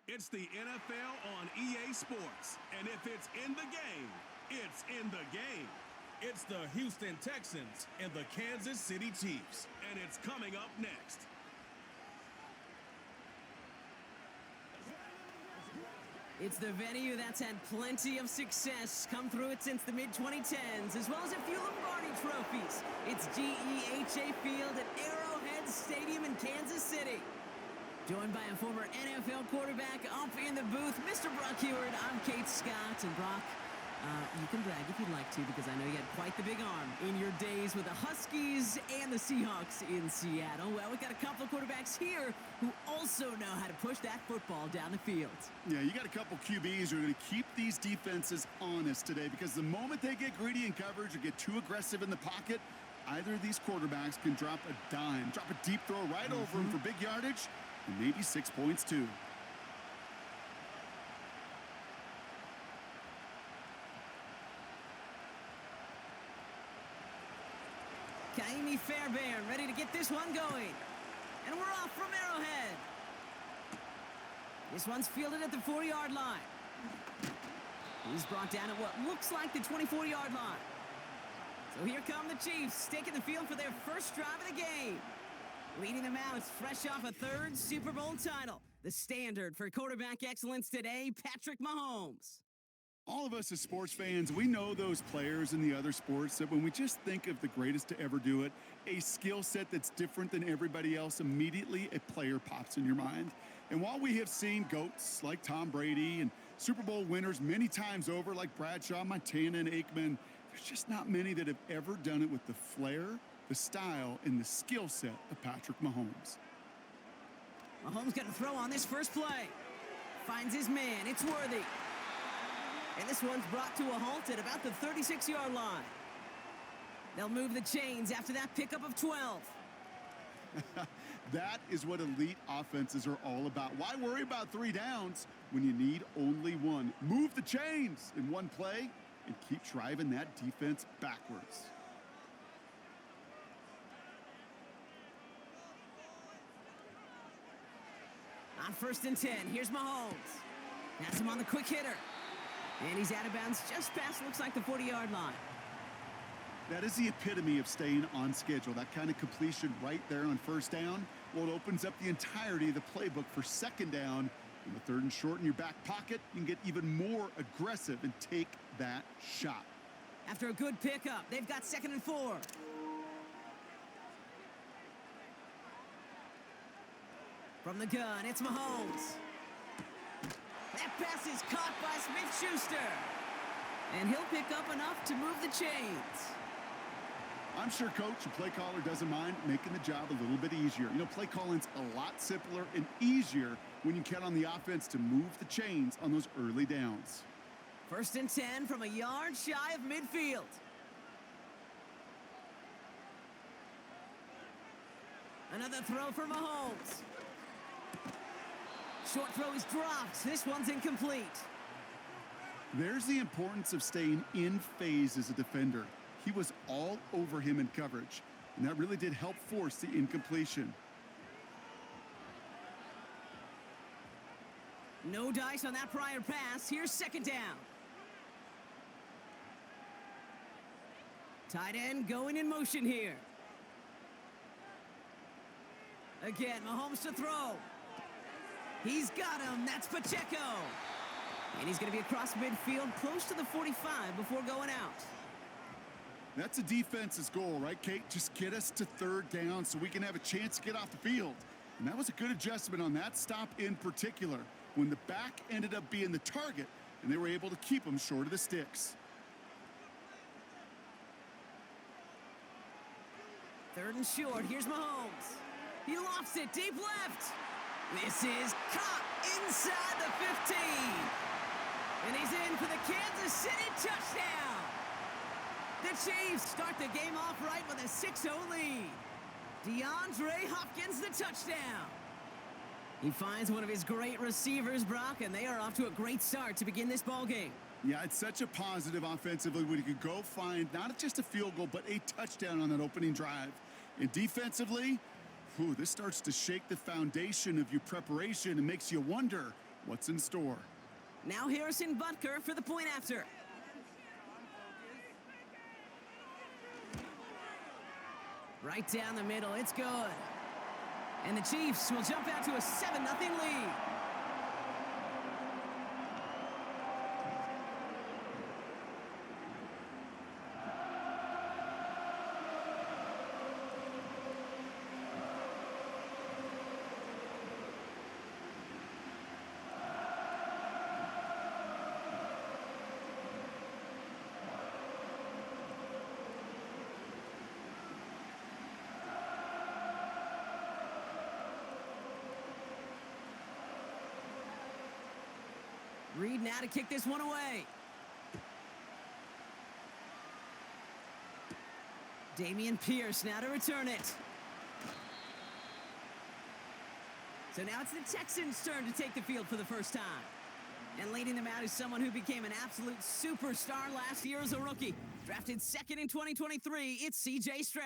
It's the NFL on EA Sports. And if it's in the game, it's in the game. It's the Houston Texans and the Kansas City Chiefs. And it's coming up next. It's the venue that's had plenty of success come through it since the mid-2010s, as well as a few Lombardi trophies. It's GEHA Field at Arrowhead Stadium in Kansas City. Joined by a former NFL quarterback up in the booth, Mr. Brock Heward. I'm Kate Scott, and Brock, you can brag if you'd like to, because I know you had quite the big arm in your days with the Huskies and the Seahawks in Seattle. Well, we've got a couple of quarterbacks here who also know how to push that football down the field. Yeah, you got a couple QBs who are going to keep these defenses honest today, because the moment they get greedy in coverage or get too aggressive in the pocket, either of these quarterbacks can drop a dime, drop a deep throw right over him for big yardage, and maybe 6 points too. Kaimi Fairbairn ready to get this one going. And we're off from Arrowhead. This one's fielded at the 4-yard line. He's brought down at what looks like the 24-yard line. So here come the Chiefs, taking the field for their first drive of the game. Leading them out, fresh off a third Super Bowl title. The standard for quarterback excellence today, Patrick Mahomes. All of us as sports fans, we know those players in the other sports that when we just think of the greatest to ever do it, a skill set that's different than everybody else, immediately a player pops in your mind. And while we have seen GOATs like Tom Brady and Super Bowl winners many times over like Bradshaw, Montana, and Aikman, there's just not many that have ever done it with the flair, the style, and the skill set of Patrick Mahomes. Mahomes got to throw on this first play. Finds his man. It's Worthy. And this one's brought to a halt at about the 36-yard line. They'll move the chains after that pickup of 12. That is what elite offenses are all about. Why worry about 3 downs when you need only one? Move the chains in one play and keep driving that defense backwards. On 1st and 10, here's Mahomes. Pass him on the quick hitter. And he's out of bounds just past, looks like, the 40-yard line. That is the epitome of staying on schedule. That kind of completion right there on 1st down. Well, it opens up the entirety of the playbook for 2nd down. In the 3rd and short in your back pocket, you can get even more aggressive and take that shot. After a good pickup, they've got 2nd and 4. From the gun, it's Mahomes. That pass is caught by Smith-Schuster. And he'll pick up enough to move the chains. I'm sure coach and play caller doesn't mind making the job a little bit easier. You know, play calling's a lot simpler and easier when you count on the offense to move the chains on those early downs. 1st and 10 from a yard shy of midfield. Another throw for Mahomes. Short throw is dropped. This one's incomplete. There's the importance of staying in phase as a defender. He was all over him in coverage, and that really did help force the incompletion. No dice on that prior pass. Here's 2nd down. Tight end going in motion here. Again, Mahomes to throw. He's got him. That's Pacheco. And he's going to be across midfield, close to the 45 before going out. That's a defense's goal, right, Kate? Just get us to 3rd down so we can have a chance to get off the field. And that was a good adjustment on that stop in particular, when the back ended up being the target, and they were able to keep him short of the sticks. 3rd and short. Here's Mahomes. He lofts it deep left. This is caught inside the 15. And he's in for the Kansas City touchdown. The Chiefs start the game off right with a 6-0 lead. DeAndre Hopkins the touchdown. He finds one of his great receivers, Brock, and they are off to a great start to begin this ballgame. Yeah, it's such a positive offensively when you could go find not just a field goal, but a touchdown on that opening drive. And defensively, this starts to shake the foundation of your preparation and makes you wonder, what's in store. Now Harrison Butker for the point after. Right down the middle, it's good. And the Chiefs will jump out to a 7-0 lead. Reed now to kick this one away. Dameon Pierce now to return it. So now it's the Texans' turn to take the field for the first time. And leading them out is someone who became an absolute superstar last year as a rookie. Drafted second in 2023, it's C.J. Stroud.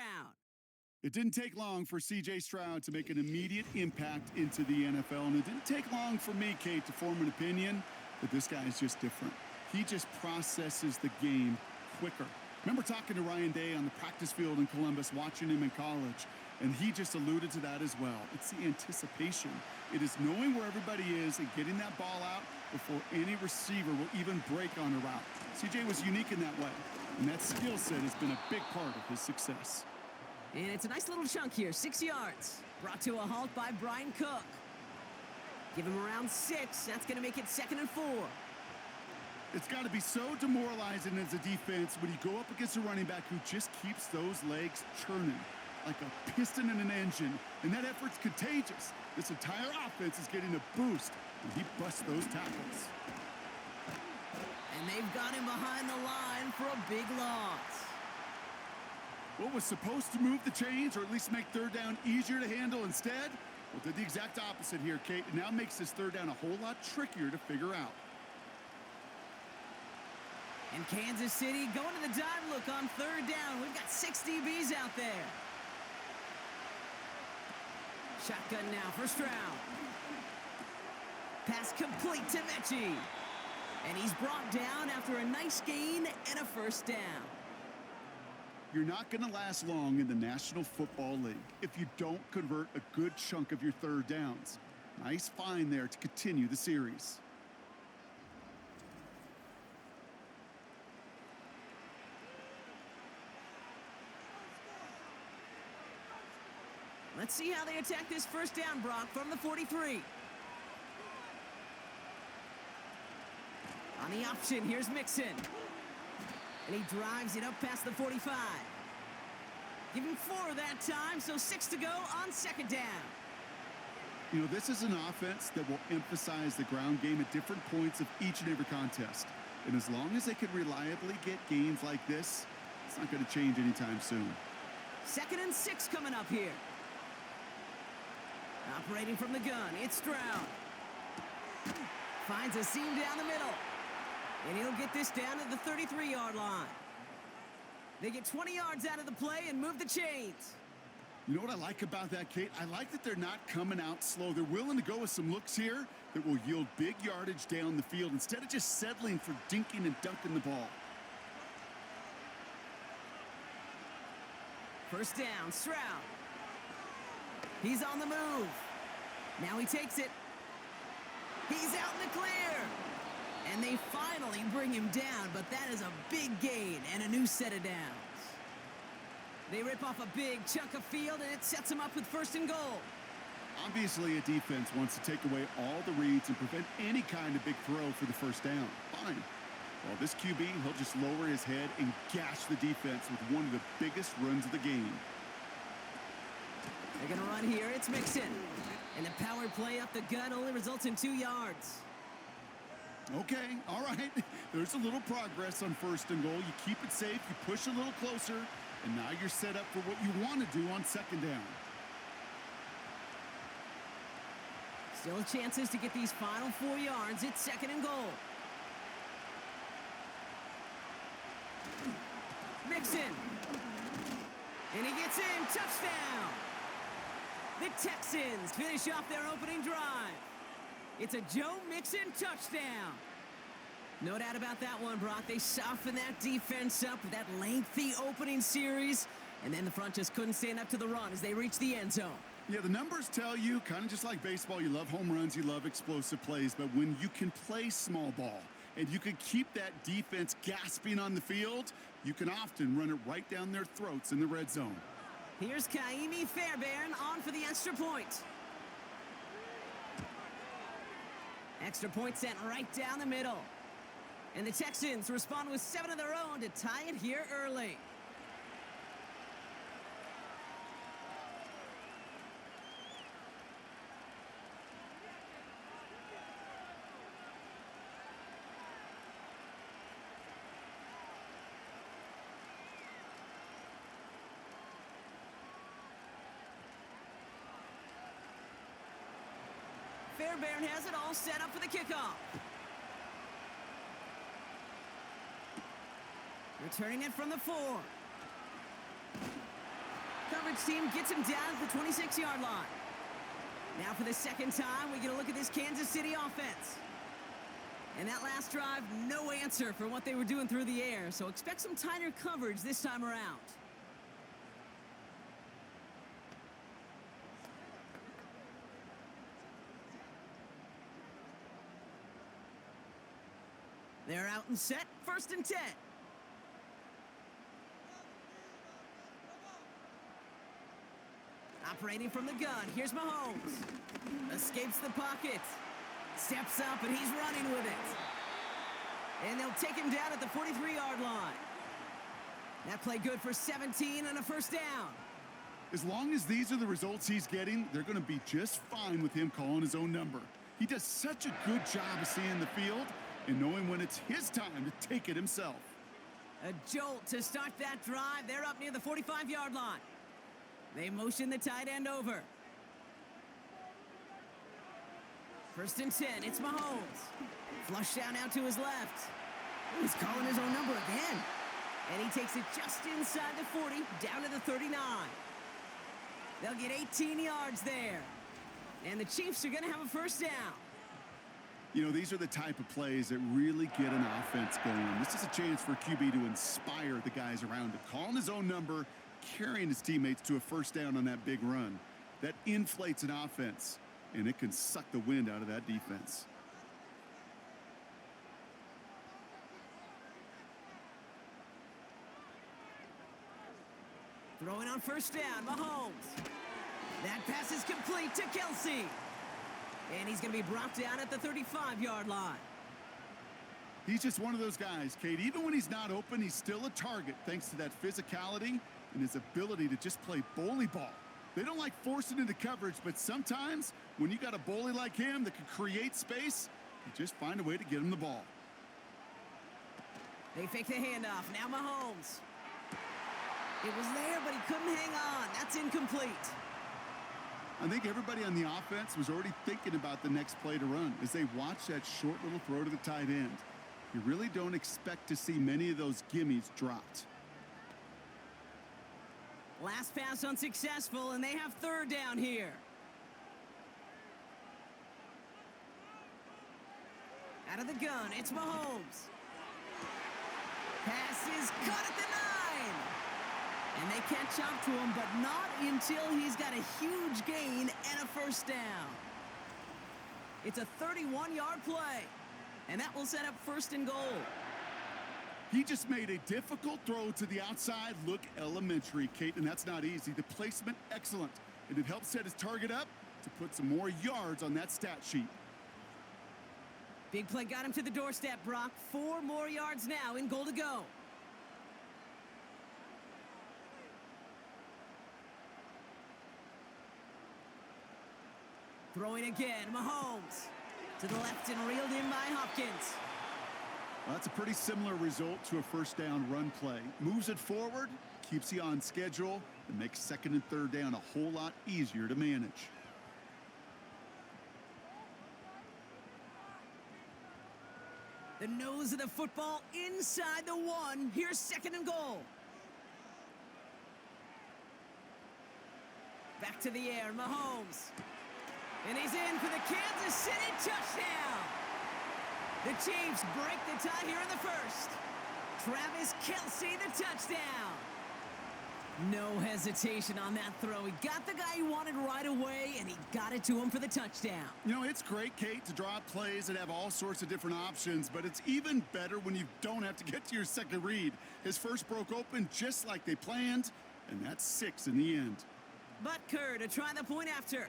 It didn't take long for C.J. Stroud to make an immediate impact into the NFL, and it didn't take long for me, Kate, to form an opinion that this guy is just different. He just processes the game quicker. Remember talking to Ryan Day on the practice field in Columbus, watching him in college, and he just alluded to that as well. It's the anticipation. It is knowing where everybody is and getting that ball out before any receiver will even break on a route. CJ was unique in that way, and that skill set has been a big part of his success. And it's a nice little chunk here, 6 yards. Brought to a halt by Brian Cook. Give him around 6. That's going to make it 2nd and 4. It's got to be so demoralizing as a defense when you go up against a running back who just keeps those legs churning like a piston in an engine, and that effort's contagious. This entire offense is getting a boost when he busts those tackles. And they've got him behind the line for a big loss. What was supposed to move the chains, or at least make third down easier to handle instead? Well, did the exact opposite here, Kate. It now makes this third down a whole lot trickier to figure out. And Kansas City going to the dive look on third down. We've got 6 DBs out there. Shotgun now for Stroud. Pass complete to Mechie. And he's brought down after a nice gain and a first down. You're not going to last long in the National Football League if you don't convert a good chunk of your third downs. Nice find there to continue the series. Let's see how they attack this first down, Brock, from the 43. On the option, here's Mixon. And he drives it up past the 45. Give him 4 that time, so 6 to go on second down. You know, this is an offense that will emphasize the ground game at different points of each and every contest. And as long as they can reliably get gains like this, it's not going to change anytime soon. 2nd and 6 coming up here. Operating from the gun, it's Stroud. Finds a seam down the middle. And he'll get this down to the 33-yard line. They get 20 yards out of the play and move the chains. You know what I like about that, Kate? I like that they're not coming out slow. They're willing to go with some looks here that will yield big yardage down the field instead of just settling for dinking and dunking the ball. First down, Stroud. He's on the move. Now he takes it. He's out in the clear. And they finally bring him down, but that is a big gain and a new set of downs. They rip off a big chunk of field, and it sets them up with 1st and goal. Obviously, a defense wants to take away all the reads and prevent any kind of big throw for the first down. Fine. Well, this QB, he'll just lower his head and gash the defense with one of the biggest runs of the game. They're going to run here. It's Mixon. And the power play up the gut only results in 2 yards. Okay, all right. There's a little progress on 1st and goal. You keep it safe, you push a little closer, and now you're set up for what you want to do on 2nd down. Still chances to get these final 4 yards. It's 2nd and goal. Mixon. And he gets in. Touchdown. The Texans finish off their opening drive. It's a Joe Mixon touchdown. No doubt about that one, Brock. They softened that defense up with that lengthy opening series, and then the front just couldn't stand up to the run as they reached the end zone. Yeah, the numbers tell you, kind of just like baseball, you love home runs, you love explosive plays, but when you can play small ball and you can keep that defense gasping on the field, you can often run it right down their throats in the red zone. Here's Kaimi Fairbairn on for the extra point. Extra point sent right down the middle. And the Texans respond with 7 of their own to tie it here early. Fairbairn has it all set up for the kickoff. Returning it from the 4. Coverage team gets him down at the 26-yard line. Now for the second time, we get a look at this Kansas City offense. And that last drive, no answer for what they were doing through the air, so expect some tighter coverage this time around. They're out and set, 1st and 10. Operating from the gun, here's Mahomes. Escapes the pocket. Steps up, and he's running with it. And they'll take him down at the 43-yard line. That play good for 17 and a first down. As long as these are the results he's getting, they're going to be just fine with him calling his own number. He does such a good job of seeing the field and knowing when it's his time to take it himself. A jolt to start that drive. They're up near the 45-yard line. They motion the tight end over. 1st and 10, it's Mahomes. Flush down out to his left. He's calling his own number again. And he takes it just inside the 40, down to the 39. They'll get 18 yards there. And the Chiefs are going to have a first down. You know, these are the type of plays that really get an offense going. This is a chance for QB to inspire the guys around him. Calling his own number, carrying his teammates to a first down on that big run. That inflates an offense, and it can suck the wind out of that defense. Throwing on first down, Mahomes. That pass is complete to Kelsey. And he's going to be brought down at the 35-yard line. He's just one of those guys, Kate. Even when he's not open, he's still a target thanks to that physicality and his ability to just play bully ball. They don't like forcing into coverage, but sometimes when you got a bully like him that can create space, you just find a way to get him the ball. They fake the handoff. Now Mahomes. It was there, but he couldn't hang on. That's incomplete. I think everybody on the offense was already thinking about the next play to run as they watch that short little throw to the tight end. You really don't expect to see many of those gimmies dropped. Last pass unsuccessful, and they have 3rd down here. Out of the gun, it's Mahomes. Pass is cut at the 9. And they catch up to him, but not until he's got a huge gain and a first down. It's a 31-yard play, and that will set up 1st and goal. He just made a difficult throw to the outside look elementary, Kate, and that's not easy. The placement, excellent. And it helps set his target up to put some more yards on that stat sheet. Big play got him to the doorstep, Brock. 4 more yards now in goal to go. Throwing again, Mahomes. To the left and reeled in by Hopkins. Well, that's a pretty similar result to a first down run play. Moves it forward, keeps you on schedule, and makes 2nd and 3rd down a whole lot easier to manage. The nose of the football inside the 1. Here's 2nd and goal. Back to the air, Mahomes. And he's in for the Kansas City touchdown. The Chiefs break the tie here in the first. Travis Kelce, the touchdown. No hesitation on that throw. He got the guy he wanted right away, and he got it to him for the touchdown. You know, it's great, Kate, to draw up plays that have all sorts of different options, but it's even better when you don't have to get to your second read. His first broke open just like they planned, and that's 6 in the end. Butker to try the point after.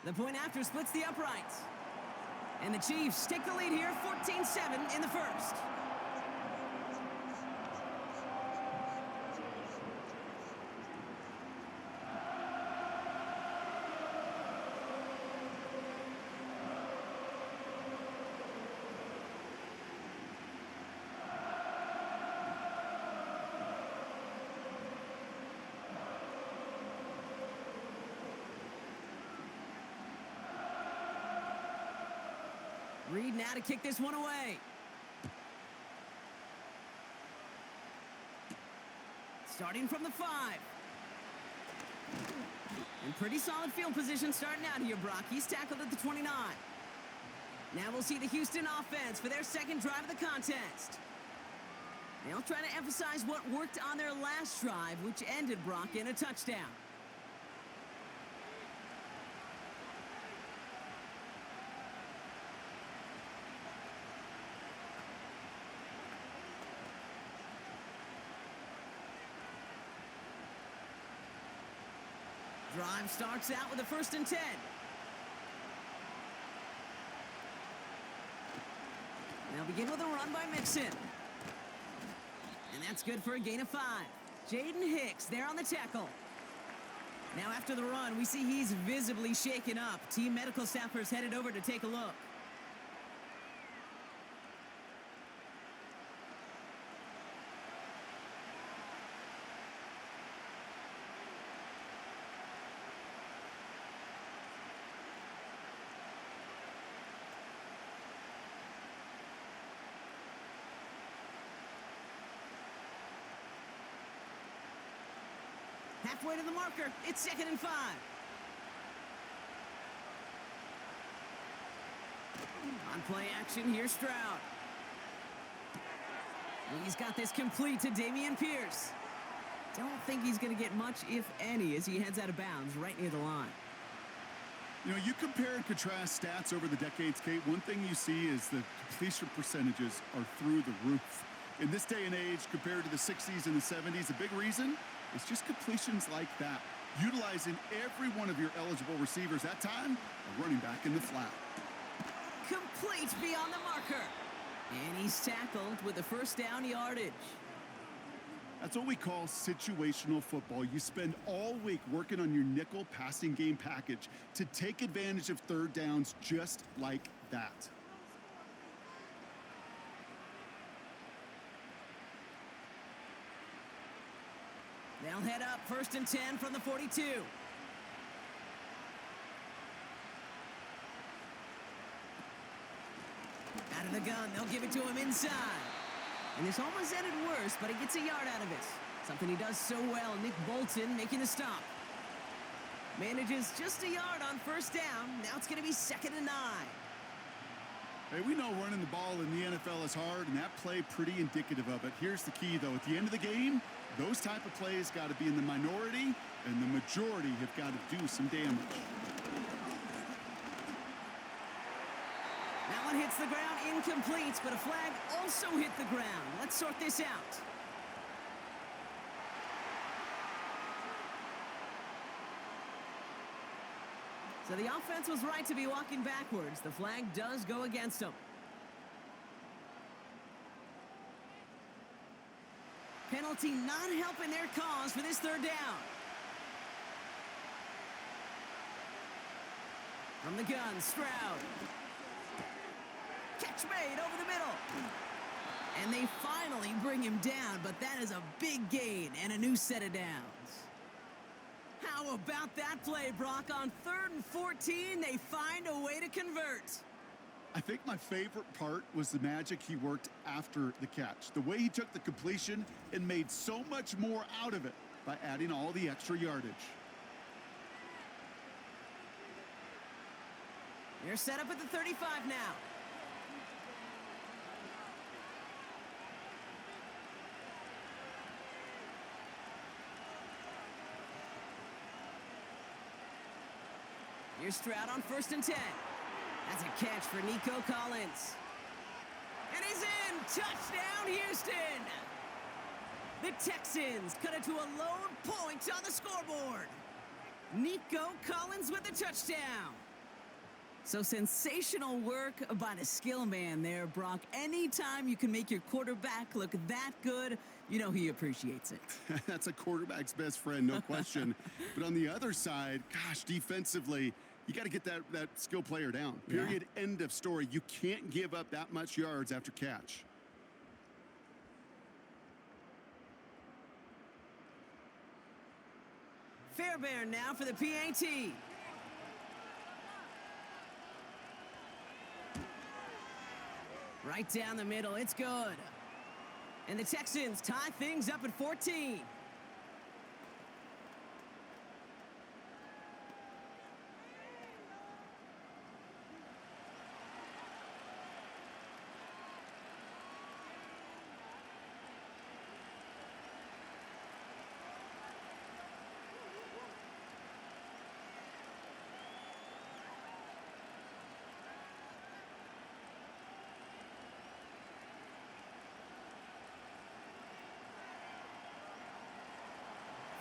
The point after splits the uprights. And the Chiefs take the lead here, 14-7 in the first. Reed now to kick this one away. Starting from the 5. And pretty solid field position starting out here, Brock. He's tackled at the 29. Now we'll see the Houston offense for their second drive of the contest. They'll try to emphasize what worked on their last drive, which ended, Brock, in a touchdown. Drive starts out with a 1st and 10. They'll begin with a run by Mixon. And that's good for a gain of 5. Jaden Hicks there on the tackle. Now after the run, we see he's visibly shaken up. Team medical staffers headed over to take a look. Halfway to the marker. It's 2nd and 5. On play action, here's Stroud. He's got this complete to Dameon Pierce. Don't think he's going to get much, if any, as he heads out of bounds right near the line. You know, you compare and contrast stats over the decades, Kate. One thing you see is the completion percentages are through the roof. In this day and age, compared to the 60s and the 70s, a big reason is just completions like that. Utilizing every one of your eligible receivers. That time, a running back in the flat. Complete beyond the marker. And he's tackled with the 1st down yardage. That's what we call situational football. You spend all week working on your nickel passing game package to take advantage of 3rd downs just like that. They'll head up 1st and 10 from the 42. Out of the gun, they'll give it to him inside. And this almost ended worse, but he gets a yard out of it. Something he does so well. Nick Bolton making the stop. Manages just a yard on 1st down. Now it's going to be 2nd and 9. Hey, we know running the ball in the NFL is hard, and that play pretty indicative of it. Here's the key, though. At the end of the game, those type of plays got to be in the minority, and the majority have got to do some damage. That one hits the ground incomplete, but a flag also hit the ground. Let's sort this out. So the offense was right to be walking backwards. The flag does go against them. Penalty not helping their cause for this 3rd down. From the gun, Stroud. Catch made over the middle. And they finally bring him down, but that is a big gain and a new set of downs. How about that play, Brock? On 3rd and 14, they find a way to convert. I think my favorite part was the magic he worked after the catch. The way he took the completion and made so much more out of it. by adding all the extra yardage. They're set up at the 35 now. Here's Stroud on 1st and 10. That's a catch for Nico Collins. And he's in! Touchdown, Houston! The Texans cut it to a lone point on the scoreboard. Nico Collins with the touchdown. So sensational work by the skill man there, Brock. Anytime you can make your quarterback look that good, you know he appreciates it. That's a quarterback's best friend, no question. But on the other side, gosh, defensively, you got to get that skill player down. Period. Yeah. End of story. You can't give up that much yards after catch. Fairbairn now for the PAT. Right down the middle, it's good. And the Texans tie things up at 14.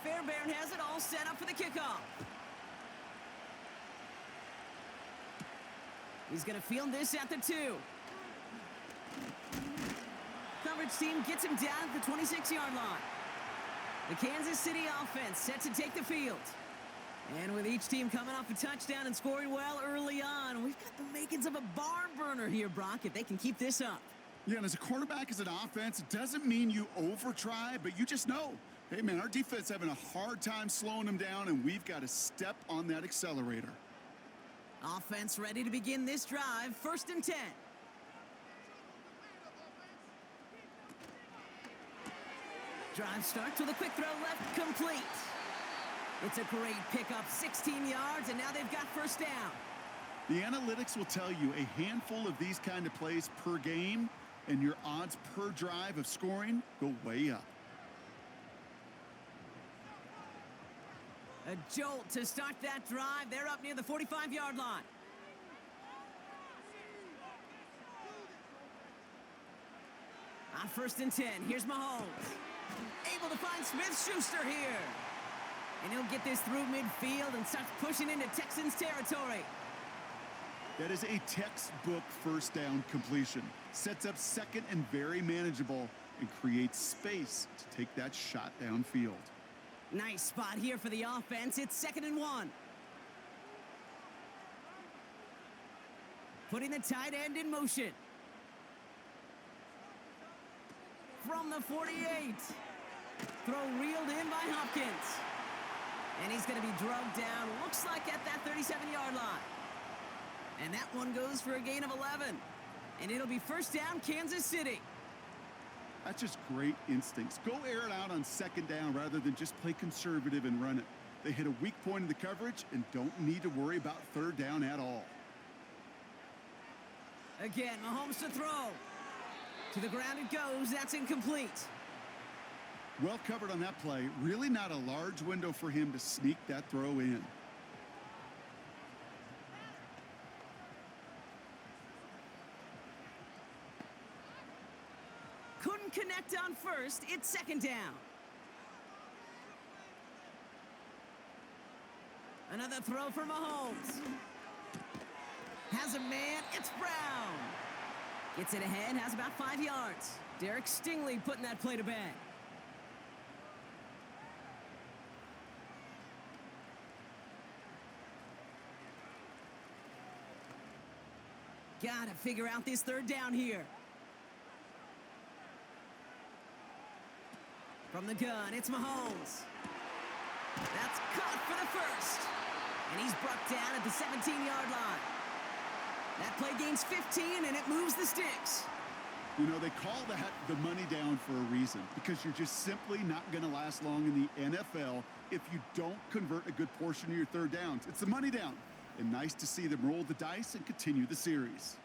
Fairbairn has it all set up for the kickoff. He's going to field this at the 2. Coverage team gets him down at the 26-yard line. The Kansas City offense set to take the field. And with each team coming off a touchdown and scoring well early on, we've got the makings of a barn burner here, Brock, if they can keep this up. Yeah, and as a quarterback, as an offense, it doesn't mean you over-try, but you just know, hey, man, our defense having a hard time slowing them down, and we've got to step on that accelerator. Offense ready to begin this drive. 1st and 10. Drive starts with a quick throw left, complete. It's a great pickup, 16 yards, and now they've got 1st down. The analytics will tell you a handful of these kind of plays per game, and your odds per drive of scoring go way up. A jolt to start that drive. They're up near the 45-yard line. On 1st and 10, here's Mahomes. Able to find Smith-Schuster here. And he'll get this through midfield and starts pushing into Texans territory. That is a textbook 1st down completion. Sets up 2nd and very manageable and creates space to take that shot downfield. Nice spot here for the offense. It's 2nd and 1. Putting the tight end in motion. From the 48. Throw reeled in by Hopkins. And he's going to be drugged down, looks like at that 37-yard line. And that one goes for a gain of 11. And it'll be 1st down, Kansas City. That's just great instincts. Go air it out on 2nd down rather than just play conservative and run it. They hit a weak point in the coverage and don't need to worry about 3rd down at all. Again, Mahomes to throw. To the ground it goes. That's incomplete. Well covered on that play. Really not a large window for him to sneak that throw in. Couldn't connect on 1st. It's 2nd down. Another throw for Mahomes. Has a man. It's Brown. Gets it ahead. Has about 5 yards. Derek Stingley putting that play to bed. Got to figure out this 3rd down here. From the gun, it's Mahomes. That's caught for the 1st. And he's brought down at the 17-yard line. That play gains 15, and it moves the sticks. You know, they call that the money down for a reason, because you're just simply not going to last long in the NFL if you don't convert a good portion of your third downs. It's the money down. And nice to see them roll the dice and continue the series.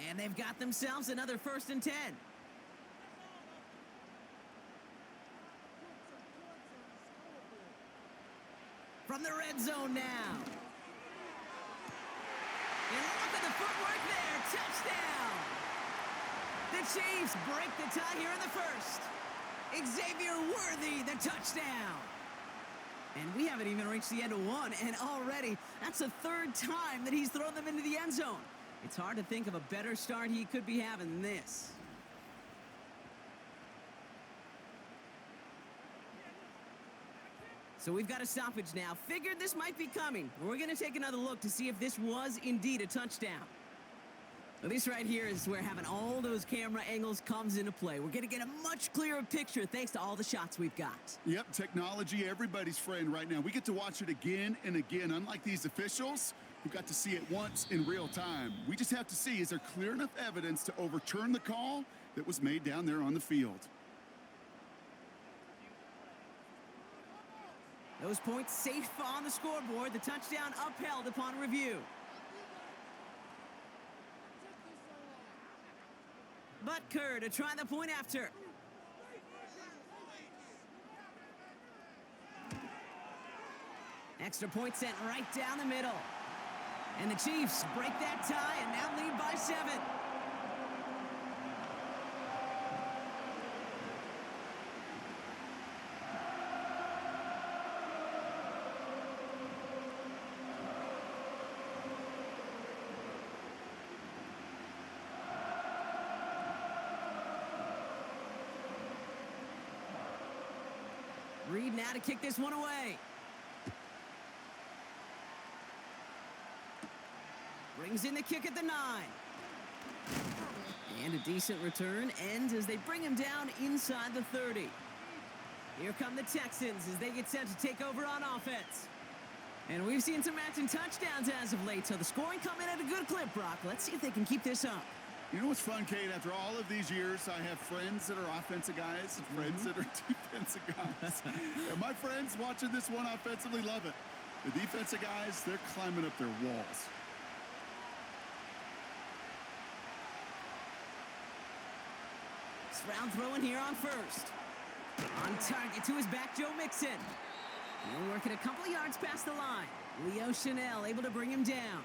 And they've got themselves another 1st and 10. From the red zone now. And look at the footwork there. Touchdown. The Chiefs break the tie here in the 1st. Xavier Worthy, the touchdown. And we haven't even reached the end of one, and already that's the 3rd time that he's thrown them into the end zone. It's hard to think of a better start he could be having than this. So we've got a stoppage now. Figured this might be coming. We're going to take another look to see if this was indeed a touchdown. Well, this right here is where having all those camera angles comes into play. We're going to get a much clearer picture thanks to all the shots we've got. Yep, technology, everybody's friend right now. We get to watch it again and again. Unlike these officials, who got to see it once in real time. We just have to see, is there clear enough evidence to overturn the call that was made down there on the field? Those points safe on the scoreboard. The touchdown upheld upon review. Butker to try the point after. Extra point sent right down the middle. And the Chiefs break that tie and now lead by 7. Reed now to kick this one away. Brings in the kick at the 9. And a decent return ends as they bring him down inside the 30. Here come the Texans as they get set to take over on offense. And we've seen some matching touchdowns as of late, so the scoring coming at a good clip, Brock. Let's see if they can keep this up. You know what's fun, Kate? After all of these years, I have friends that are offensive guys and friends that are defensive guys. And my friends watching this one offensively love it. The defensive guys, they're climbing up their walls. Stroud throwing here on 1st. On target to his back, Joe Mixon. He'll work it a couple of yards past the line. Leo Chanel able to bring him down.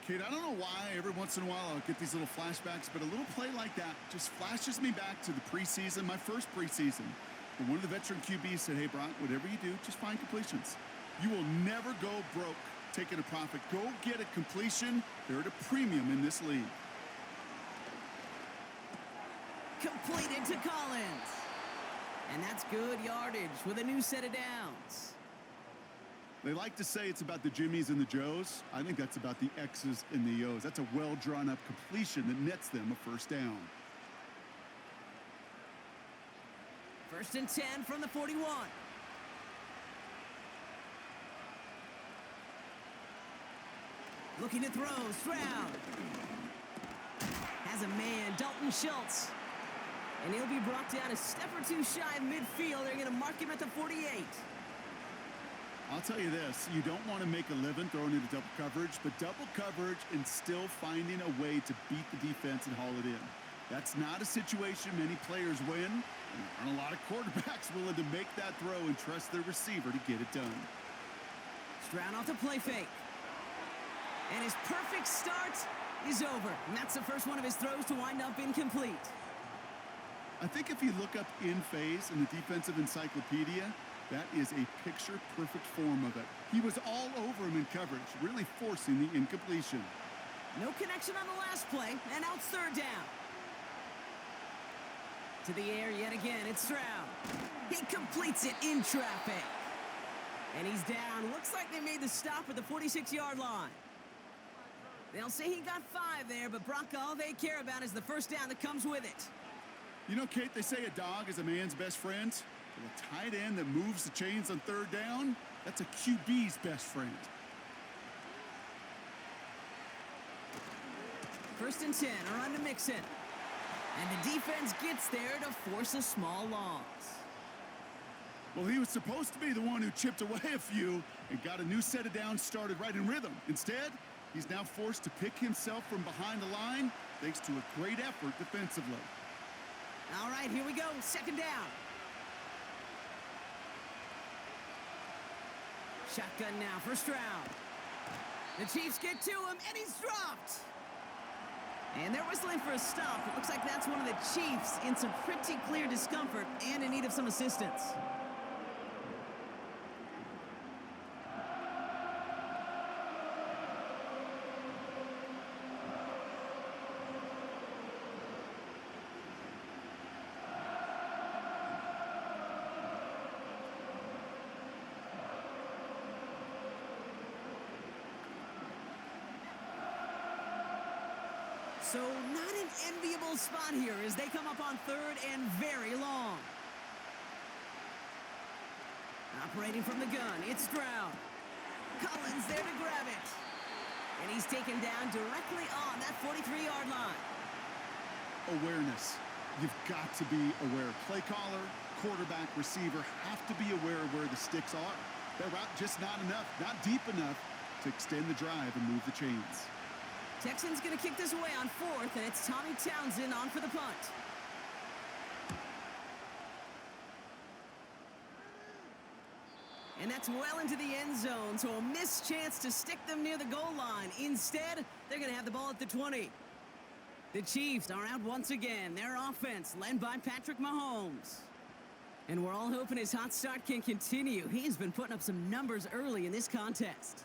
Kate, I don't know why every once in a while I'll get these little flashbacks, but a little play like that just flashes me back to the preseason, my first preseason. And one of the veteran QBs said, hey, Brock, whatever you do, just find completions. You will never go broke taking a profit. Go get a completion. They're at a premium in this league. Completed to Collins. And that's good yardage with a new set of downs. They like to say it's about the Jimmies and the Joes. I think that's about the X's and the O's. That's a well-drawn-up completion that nets them a 1st down. 1st and 10 from the 41. Looking to throw, Stroud. Has a man, Dalton Schultz. And he'll be brought down a step or two shy of midfield. They're going to mark him at the 48. I'll tell you this, you don't want to make a living throwing into double coverage, but double coverage and still finding a way to beat the defense and haul it in. That's not a situation many players win, and there aren't a lot of quarterbacks willing to make that throw and trust their receiver to get it done. Stroud off the play fake. And his perfect start is over. And that's the first one of his throws to wind up incomplete. I think if you look up in phase in the defensive encyclopedia, that is a picture-perfect form of it. He was all over him in coverage, really forcing the incompletion. No connection on the last play, and now it's 3rd down. To the air yet again, it's Stroud. He completes it in traffic. And he's down. Looks like they made the stop at the 46-yard line. They'll say he got 5 there, but Brock, all they care about is the 1st down that comes with it. You know, Kate, they say a dog is a man's best friend. Well, a tight end that moves the chains on 3rd down, that's a QB's best friend. First and 10, around to Mixon. And the defense gets there to force a small loss. Well, he was supposed to be the one who chipped away a few and got a new set of downs started right in rhythm. Instead, he's now forced to pick himself from behind the line thanks to a great effort defensively. All right, here we go. Second down. Shotgun now, first round. The Chiefs get to him, and he's dropped. And they're whistling for a stop. It looks like that's one of the Chiefs in some pretty clear discomfort and in need of some assistance. So not an enviable spot here as they come up on third and very long. Operating from the gun, it's Stroud. Collins there to grab it. And he's taken down directly on that 43-yard line. Awareness. You've got to be aware. Play caller, quarterback, receiver have to be aware of where the sticks are. That route just not enough, not deep enough to extend the drive and move the chains. Texans going to kick this away on fourth, and it's Tommy Townsend on for the punt. And that's well into the end zone, so a missed chance to stick them near the goal line. Instead, they're going to have the ball at the 20. The Chiefs are out once again. Their offense led by Patrick Mahomes. And we're all hoping his hot start can continue. He's been putting up some numbers early in this contest.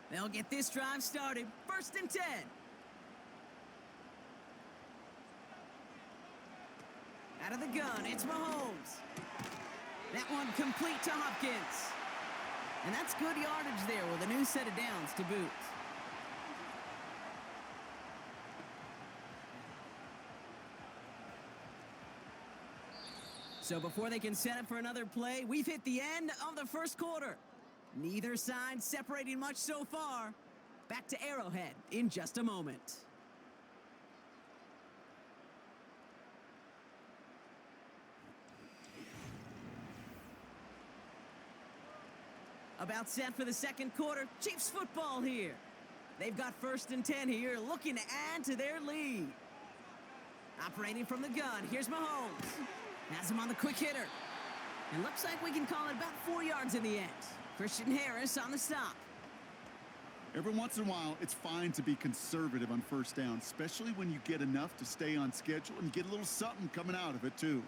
They'll get this drive started. First and 10. Out of the gun, it's Mahomes. That one complete to Hopkins. And that's good yardage there with a new set of downs to boot. So before they can set up for another play, we've hit the end of the first quarter. Neither side separating much so far. Back to Arrowhead in just a moment. About set for the second quarter. Chiefs football here. They've got first and 10 here, looking to add to their lead. Operating from the gun, here's Mahomes. Has him on the quick hitter. And looks like we can call it about 4 yards in the end. Christian Harris on the stop. Every once in a while, it's fine to be conservative on first down, especially when you get enough to stay on schedule and get a little something coming out of it, too.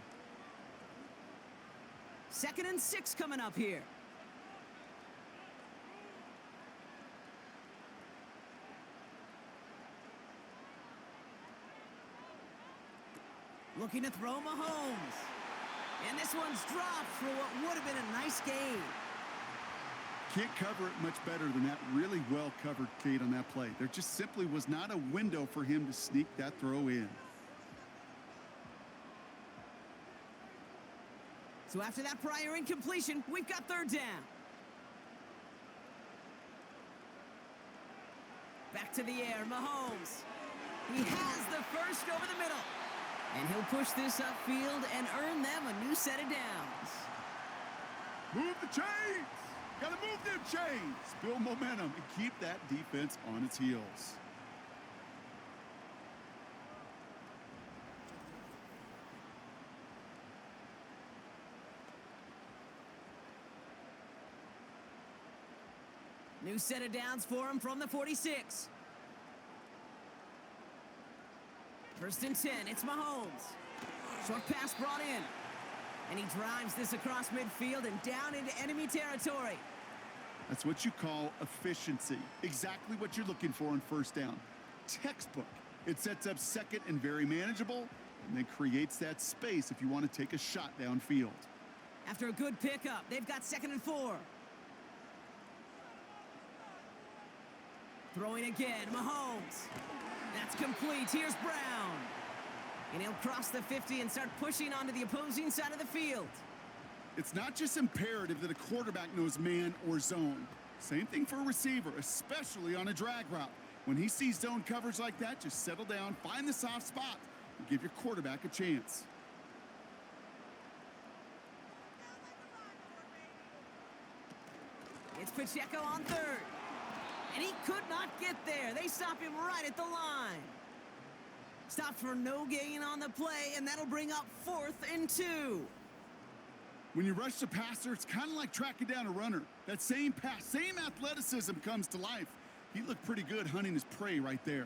Second and 6 coming up here. Looking to throw Mahomes. And this one's dropped for what would have been a nice gain. Can't cover it much better than that. Really well covered, Kate, on that play. There just simply was not a window for him to sneak that throw in. So after that prior incompletion, we've got third down. Back to the air, Mahomes. He has the first over the middle. And he'll push this upfield and earn them a new set of downs. Move the chains! Gotta move them chains! Build momentum and keep that defense on its heels. New set of downs for him from the 46. First and 10, it's Mahomes. Short pass brought in. And he drives this across midfield and down into enemy territory. That's what you call efficiency. Exactly what you're looking for on first down. Textbook. It sets up second and very manageable, and then creates that space if you want to take a shot downfield. After a good pickup, they've got second and 4. Throwing again, Mahomes. That's complete. Here's Brown. And he'll cross the 50 and start pushing onto the opposing side of the field. It's not just imperative that a quarterback knows man or zone. Same thing for a receiver, especially on a drag route. When he sees zone coverage like that, just settle down, find the soft spot, and give your quarterback a chance. It's Pacheco on third. And he could not get there. They stop him right at the line. Stopped for no gain on the play, and that'll bring up 4th and 2. When you rush the passer, it's kind of like tracking down a runner. That same pass, same athleticism comes to life. He looked pretty good hunting his prey right there.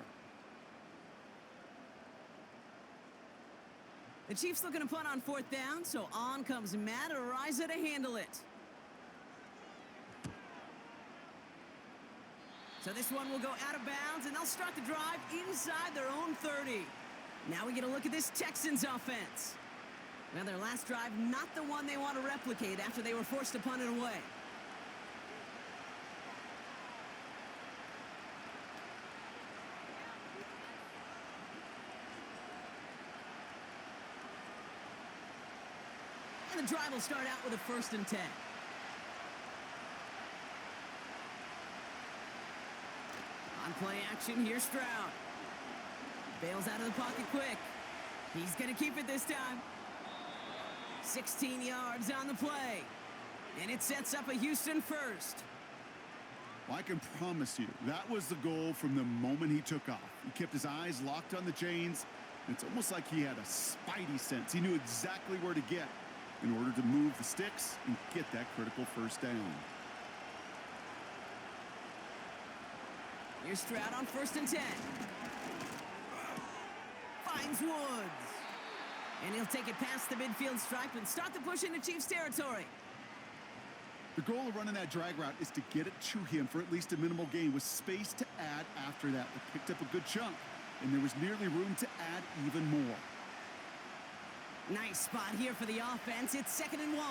The Chiefs looking to punt on 4th down, so on comes Matt Ariza to handle it. So this one will go out of bounds, and they'll start the drive inside their own 30. Now we get a look at this Texans offense. Well, their last drive, not the one they want to replicate after they were forced to punt it away. And the drive will start out with a 1st and 10. On play action, here's Stroud. Bails out of the pocket quick. He's going to keep it this time. 16 yards on the play. And it sets up a Houston first. Well, I can promise you, that was the goal from the moment he took off. He kept his eyes locked on the chains. And it's almost like he had a spidey sense. He knew exactly where to get in order to move the sticks and get that critical first down. Here's Stroud on 1st and 10. Finds Woods. And he'll take it past the midfield stripe and start the push into Chiefs territory. The goal of running that drag route is to get it to him for at least a minimal gain with space to add after that. They picked up a good chunk, and there was nearly room to add even more. Nice spot here for the offense. It's 2nd and 1.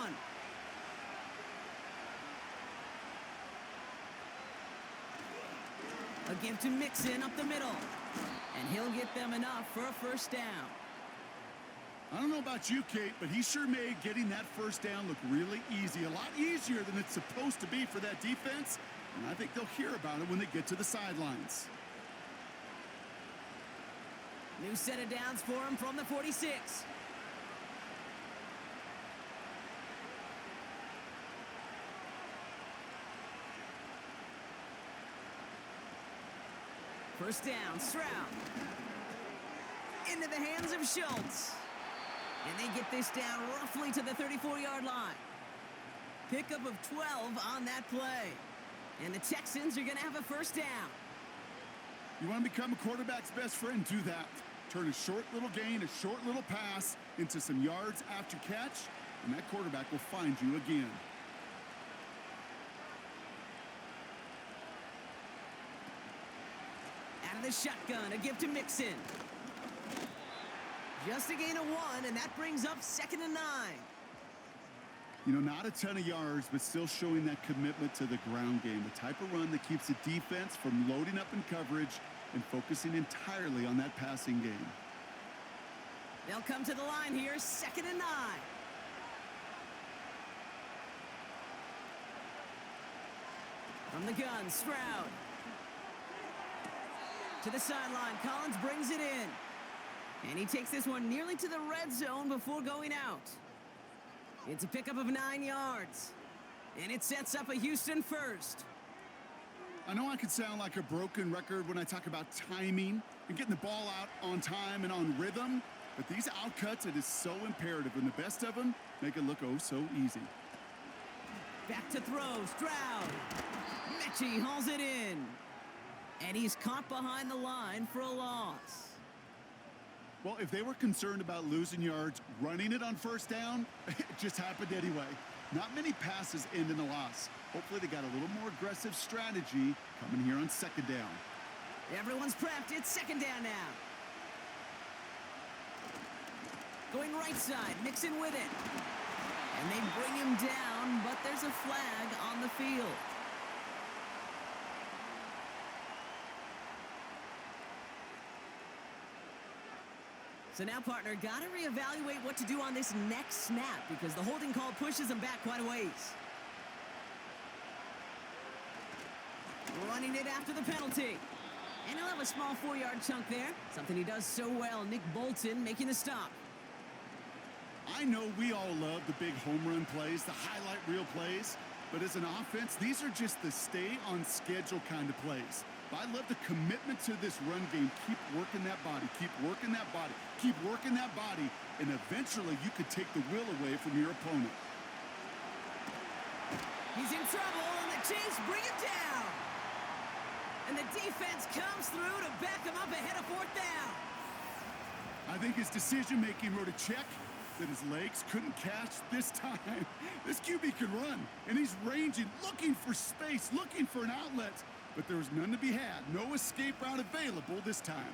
A give to Mixon up the middle. And he'll get them enough for a first down. I don't know about you, Kate, but he sure made getting that first down look really easy. A lot easier than it's supposed to be for that defense. And I think they'll hear about it when they get to the sidelines. New set of downs for him from the 46. First down, Stroud. Into the hands of Schultz. And they get this down roughly to the 34-yard line. Pickup of 12 on that play. And the Texans are going to have a first down. You want to become a quarterback's best friend? Do that. Turn a short little gain, a short little pass into some yards after catch, and that quarterback will find you again. Out of the shotgun, a give to Mixon. Just a gain of 1, and that brings up 2nd and 9. You know, not a ton of yards, but still showing that commitment to the ground game. The type of run that keeps the defense from loading up in coverage and focusing entirely on that passing game. They'll come to the line here, 2nd and 9. From the gun, Stroud. To the sideline, Collins brings it in. And he takes this one nearly to the red zone before going out. It's a pickup of 9 yards. And it sets up a Houston first. I know I could sound like a broken record when I talk about timing and getting the ball out on time and on rhythm, but these outcuts, it is so imperative, and the best of them make it look oh so easy. Back to throw, Stroud. Mechie hauls it in. And he's caught behind the line for a loss. Well, if they were concerned about losing yards, running it on first down, it just happened anyway. Not many passes end in a loss. Hopefully they got a little more aggressive strategy coming here on 2nd down. Everyone's prepped. It's 2nd down now. Going right side, Mixon with it. And they bring him down, but there's a flag on the field. So now, partner, got to reevaluate what to do on this next snap because the holding call pushes him back quite a ways. Running it after the penalty. And he'll have a small 4-yard chunk there. Something he does so well. Nick Bolton making the stop. I know we all love the big home run plays, the highlight reel plays, but as an offense, these are just the stay on schedule kind of plays. But I love the commitment to this run game. Keep working that body, keep working that body, keep working that body, and eventually you could take the will away from your opponent. He's in trouble, and the Chiefs bring him down. And the defense comes through to back him up ahead of 4th down. I think his decision-making wrote a check that his legs couldn't catch this time. This QB can run, and he's ranging, looking for space, looking for an outlet. But there was none to be had. No escape route available this time.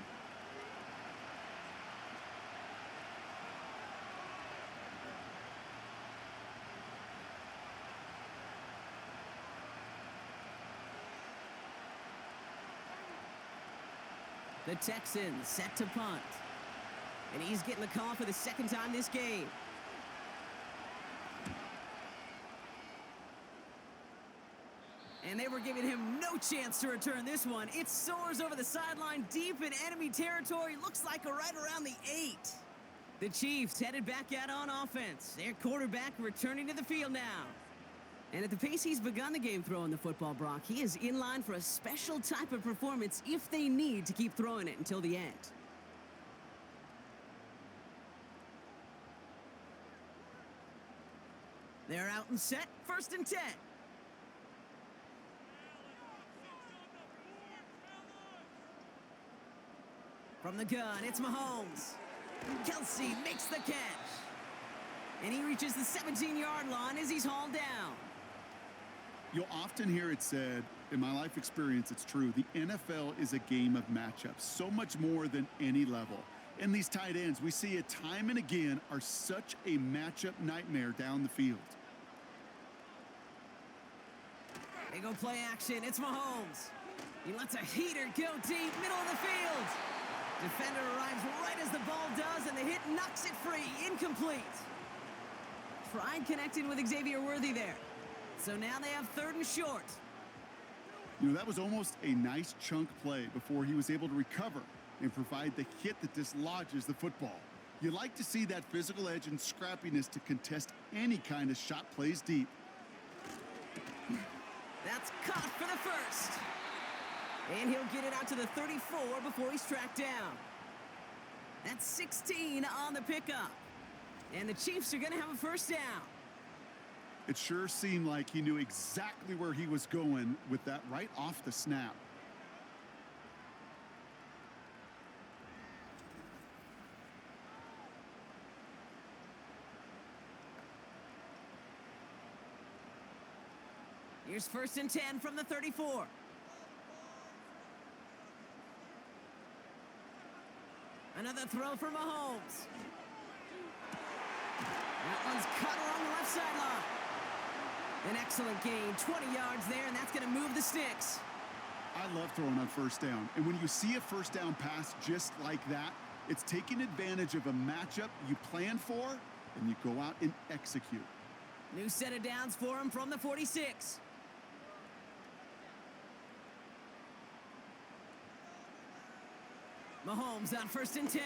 The Texans set to punt. And he's getting the call for the second time this game. And they were giving him no chance to return this one. It soars over the sideline deep in enemy territory. Looks like right around the 8. The Chiefs headed back out on offense. Their quarterback returning to the field now. And at the pace he's begun the game throwing the football, Brock, he is in line for a special type of performance if they need to keep throwing it until the end. They're out and set. 1st and 10. From the gun, it's Mahomes. Kelsey makes the catch. And he reaches the 17-yard line as he's hauled down. You'll often hear it said, in my life experience, it's true, the NFL is a game of matchups, so much more than any level. And these tight ends, we see it time and again, are such a matchup nightmare down the field. They go play action. It's Mahomes. He lets a heater go deep, middle of the field. Defender arrives right as the ball does, and the hit knocks it free. Incomplete. Tried connecting with Xavier Worthy there. So now they have 3rd and short. You know, that was almost a nice chunk play before he was able to recover and provide the hit that dislodges the football. You like to see that physical edge and scrappiness to contest any kind of shot plays deep. That's caught for the 1st. And he'll get it out to the 34 before he's tracked down. That's 16 on the pickup. And the Chiefs are going to have a 1st down. It sure seemed like he knew exactly where he was going with that right off the snap. Here's 1st and 10 from the 34. Another throw for Mahomes. That one's cut along the left sideline. An excellent gain, 20 yards there, and that's going to move the sticks. I love throwing on 1st down. And when you see a 1st down pass just like that, it's taking advantage of a matchup you plan for, and you go out and execute. New set of downs for him from the 46. Mahomes on 1st and 10.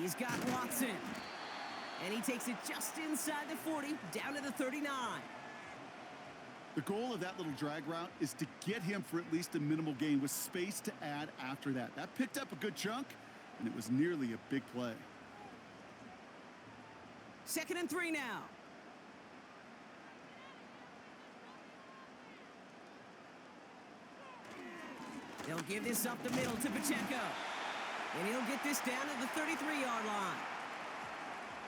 He's got Watson. And he takes it just inside the 40, down to the 39. The goal of that little drag route is to get him for at least a minimal gain with space to add after that. That picked up a good chunk, and it was nearly a big play. 2nd and 3 now. They'll give this up the middle to Pacheco. And he'll get this down to the 33-yard line.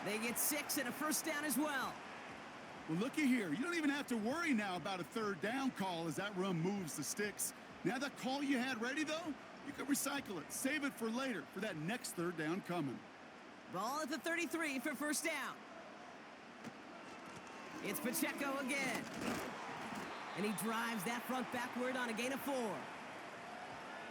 They get 6 and a 1st down as well. Well, looky here. You don't even have to worry now about a 3rd down call as that run moves the sticks. Now that call you had ready, though, you can recycle it. Save it for later for that next 3rd down coming. Ball at the 33 for 1st down. It's Pacheco again. And he drives that front backward on a gain of 4.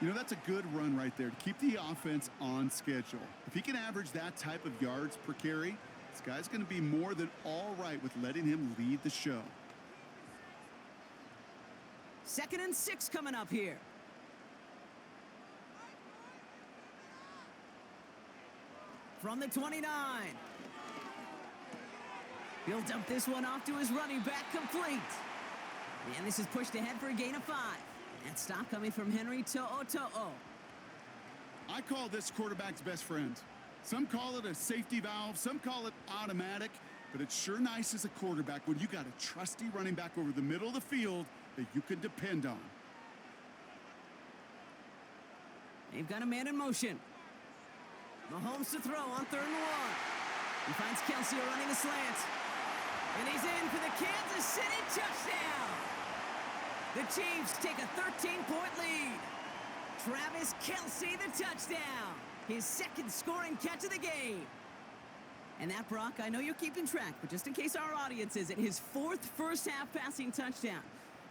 You know, that's a good run right there to keep the offense on schedule. If he can average that type of yards per carry, this guy's going to be more than all right with letting him lead the show. 2nd and 6 coming up here. From the 29. He'll dump this one off to his running back, complete. And this is pushed ahead for a gain of 5. That stop coming from Henry To'o. I call this quarterback's best friend. Some call it a safety valve, some call it automatic, but it's sure nice as a quarterback when you got a trusty running back over the middle of the field that you can depend on. They've got a man in motion. Mahomes to throw on 3rd and 1. He finds Kelsey running the slant. And he's in for the Kansas City touchdown. The Chiefs take a 13-point lead. Travis Kelsey the touchdown. His 2nd scoring catch of the game. And that, Brock, I know you're keeping track, but just in case our audience isn't, his 4th first-half passing touchdown.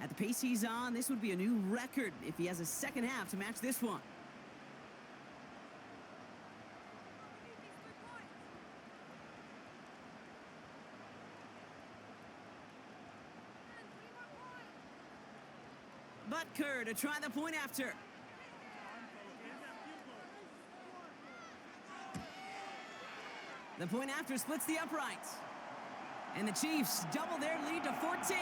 At the pace he's on, this would be a new record if he has a second half to match this one. Butker to try the point after. The point after splits the uprights. And the Chiefs double their lead to 14.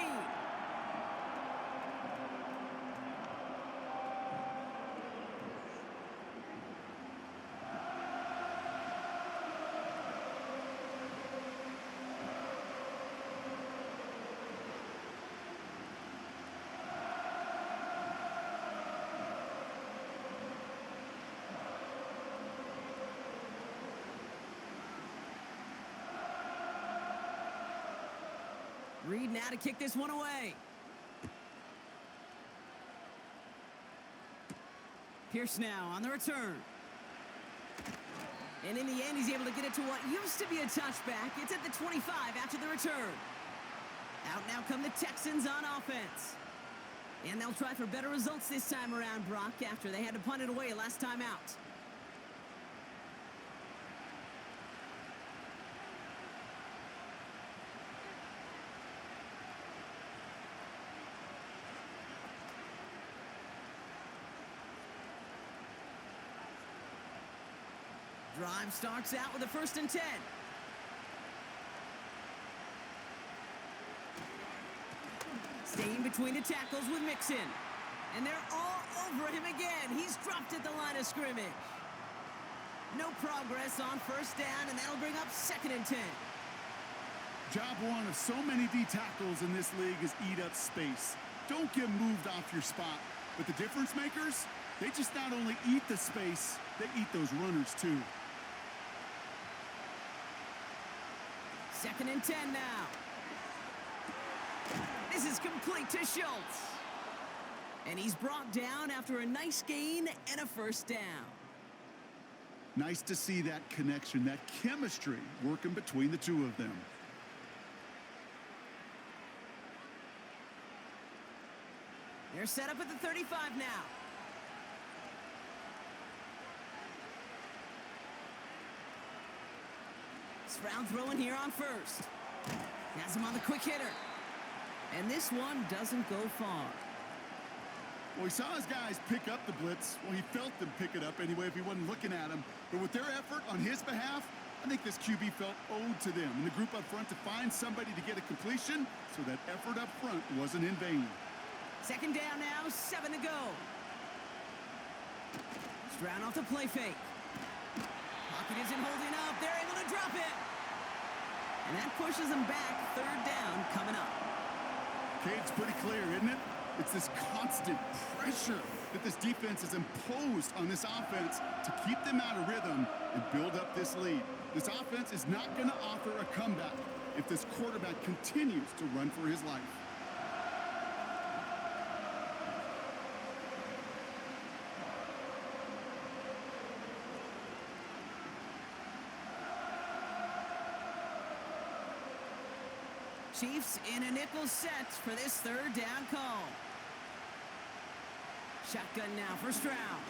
Reed now to kick this one away. Pierce now on the return. And in the end, he's able to get it to what used to be a touchback. It's at the 25 after the return. Out now come the Texans on offense. And they'll try for better results this time around, Brock, after they had to punt it away last time out. Drive starts out with a 1st and 10. Staying between the tackles with Mixon. And they're all over him again. He's dropped at the line of scrimmage. No progress on 1st down, and that'll bring up 2nd and 10. Job one of so many D tackles in this league is eat up space. Don't get moved off your spot. But the difference makers, they just not only eat the space, they eat those runners too. 2nd and 10 now. This is complete to Schultz. And he's brought down after a nice gain and a 1st down. Nice to see that connection, that chemistry working between the two of them. They're set up at the 35 now. Stroud throwing here on 1st. Has him on the quick hitter. And this one doesn't go far. Well, he saw his guys pick up the blitz. Well, he felt them pick it up anyway if he wasn't looking at him. But with their effort on his behalf, I think this QB felt owed to them and the group up front to find somebody to get a completion so that effort up front wasn't in vain. 2nd down now, 7 to go. Stroud off the play fake. Pocket isn't holding up. They're able to drop it. And that pushes them back. 3rd down coming up. Okay, it's pretty clear, isn't it? It's this constant pressure that this defense has imposed on this offense to keep them out of rhythm and build up this lead. This offense is not going to offer a comeback if this quarterback continues to run for his life. Chiefs in a nickel set for this 3rd down call. Shotgun now, first round.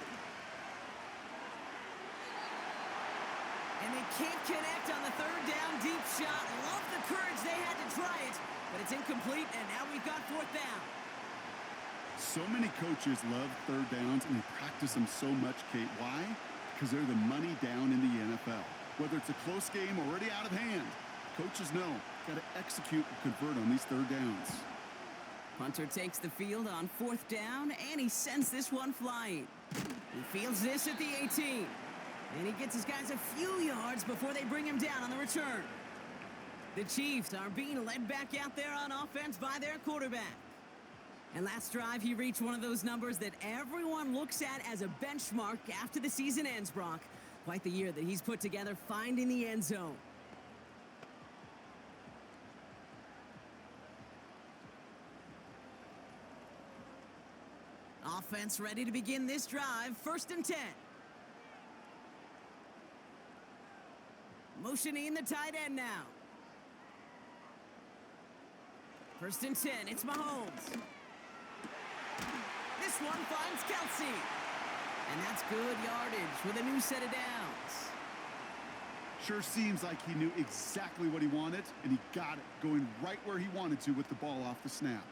And they can't connect on the third down deep shot. Love the courage they had to try it, but it's incomplete, and now we've got fourth down. So many coaches love third downs, and they practice them so much, Kate. Why? Because they're the money down in the NFL. Whether it's a close game already out of hand, coaches know, got to execute and convert on these third downs. Punter takes the field on fourth down, and he sends this one flying. He fields this at the 18. And he gets his guys a few yards before they bring him down on the return. The Chiefs are being led back out there on offense by their quarterback. And last drive, he reached one of those numbers that everyone looks at as a benchmark after the season ends, Brock. Quite the year that he's put together finding the end zone. Offense ready to begin this drive. 1st and 10. Motioning the tight end now. 1st and 10. It's Mahomes. This one finds Kelsey. And that's good yardage with a new set of downs. Sure seems like he knew exactly what he wanted, and he got it, going right where he wanted to with the ball off the snap.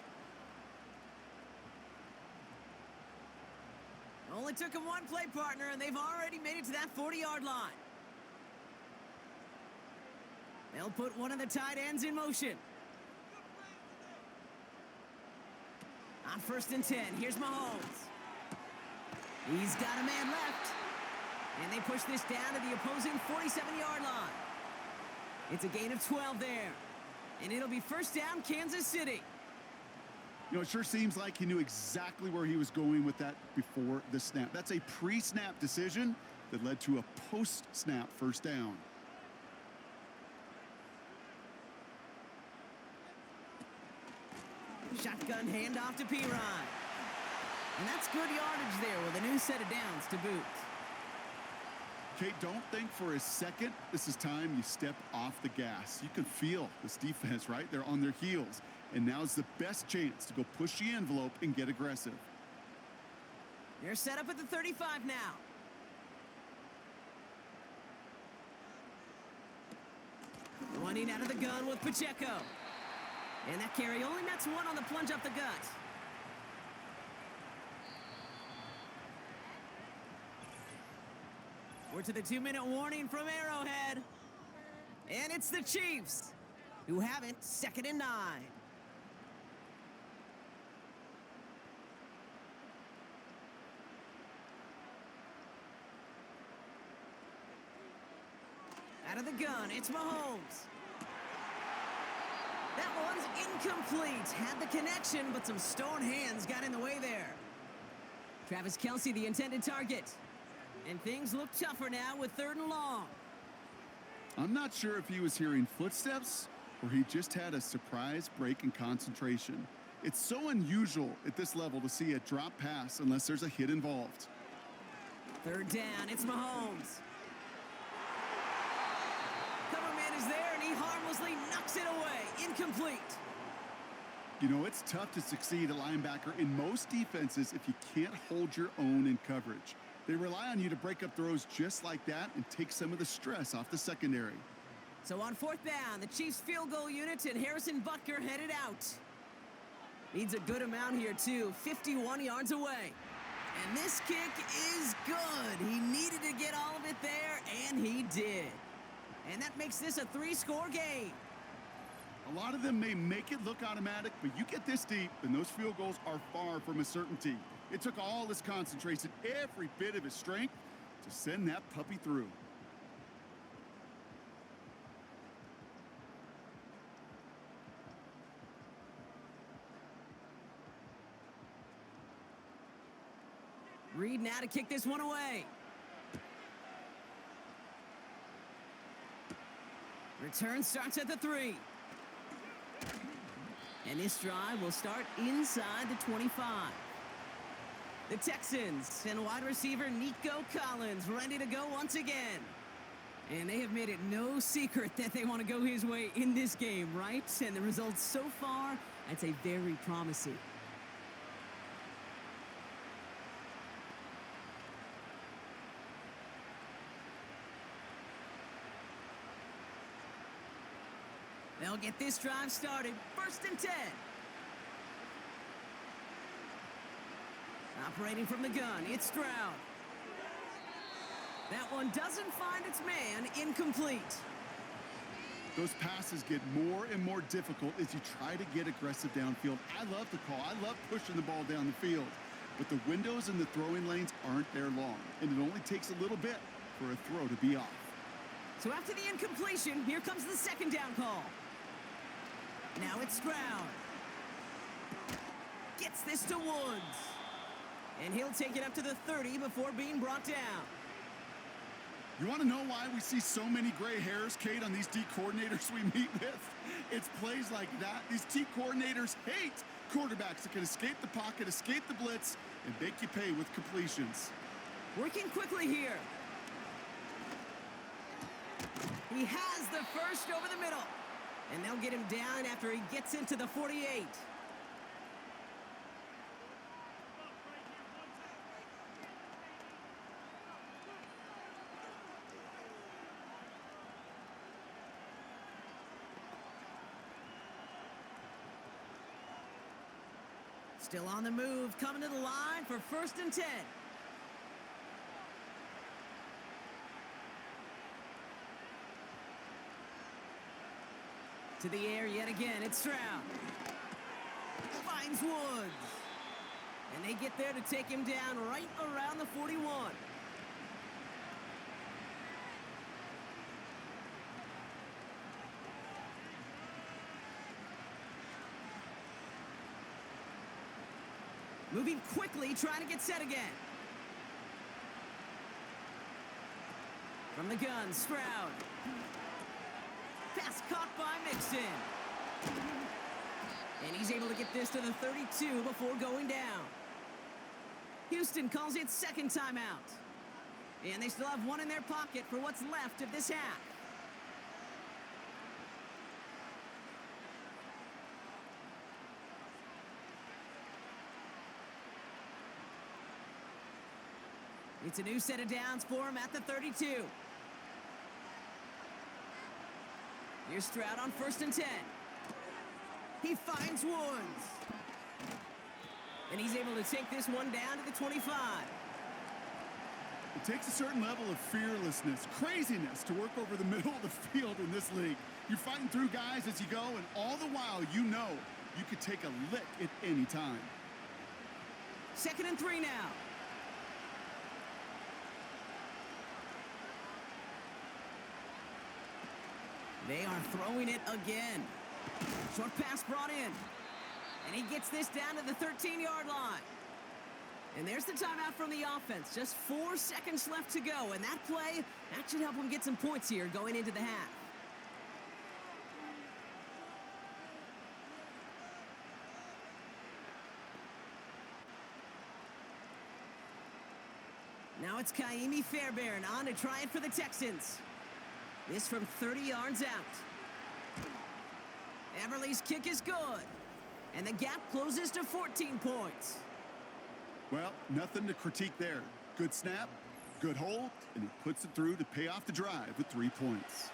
Only took him one play, partner, and they've already made it to that 40-yard line. They'll put one of the tight ends in motion. On 1st and 10, here's Mahomes. He's got a man left. And they push this down to the opposing 47-yard line. It's a gain of 12 there. And it'll be 1st down, Kansas City. You know, it sure seems like he knew exactly where he was going with that before the snap. That's a pre-snap decision that led to a post-snap 1st down. Shotgun handoff to P-Ryan. And that's good yardage there with a new set of downs to boot. Kate, don't think for a second this is time you step off the gas. You can feel this defense, right? They're on their heels. And now's the best chance to go push the envelope and get aggressive. They're set up at the 35 now. Running out of the gun with Pacheco. And that carry only nets one on the plunge up the gut. We're to the 2-minute warning from Arrowhead. And it's the Chiefs who have it, 2nd and 9. Out of the gun, it's Mahomes. That one's incomplete. Had the connection, but some stone hands got in the way there. Travis Kelce, the intended target. And things look tougher now with 3rd and long. I'm not sure if he was hearing footsteps or he just had a surprise break in concentration. It's so unusual at this level to see a drop pass unless there's a hit involved. 3rd down, it's Mahomes. Cover man is there, and he harmlessly knocks it away. Incomplete. You know, it's tough to succeed at linebacker in most defenses if you can't hold your own in coverage. They rely on you to break up throws just like that and take some of the stress off the secondary. So on 4th down, the Chiefs field goal unit and Harrison Butker headed out. Needs a good amount here, too. 51 yards away. And this kick is good. He needed to get all of it there, and he did. And that makes this a 3-score game. A lot of them may make it look automatic, but you get this deep, and those field goals are far from a certainty. It took all his concentration, every bit of his strength, to send that puppy through. Reed now to kick this one away. Return starts at the 3. And this drive will start inside the 25. The Texans and wide receiver Nico Collins ready to go once again. And they have made it no secret that they want to go his way in this game, right? And the results so far, I'd say very promising. They'll get this drive started. 1st and 10. Operating from the gun, it's Stroud. That one doesn't find its man. Incomplete. Those passes get more and more difficult as you try to get aggressive downfield. I love the call. I love pushing the ball down the field. But the windows in the throwing lanes aren't there long, and it only takes a little bit for a throw to be off. So after the incompletion, here comes the 2nd down call. Now it's Stroud. Gets this to Woods. And he'll take it up to the 30 before being brought down. You want to know why we see so many gray hairs, Kate, on these D coordinators we meet with? It's plays like that. These D coordinators hate quarterbacks that can escape the pocket, escape the blitz, and make you pay with completions. Working quickly here. He has the first over the middle. And they'll get him down after he gets into the 48. Still on the move, coming to the line for 1st and 10. To the air yet again, it's Stroud. Finds Woods. And they get there to take him down right around the 41. Moving quickly, trying to get set again. From the gun, Stroud. Pass caught by Mixon. And he's able to get this to the 32 before going down. Houston calls it 2nd timeout. And they still have one in their pocket for what's left of this half. It's a new set of downs for him at the 32. Here's Stroud on 1st and 10. He finds Woods. And he's able to take this one down to the 25. It takes a certain level of fearlessness, craziness to work over the middle of the field in this league. You're fighting through guys as you go, and all the while you know you could take a lick at any time. 2nd and 3 now. They are throwing it again. Short pass brought in. And he gets this down to the 13-yard line. And there's the timeout from the offense. Just 4 seconds left to go. And that play, that should help them get some points here going into the half. Now it's Kaimi Fairbairn on to try it for the Texans. This from 30 yards out. Everly's kick is good. And the gap closes to 14 points. Well, nothing to critique there. Good snap, good hold, and he puts it through to pay off the drive with 3 points.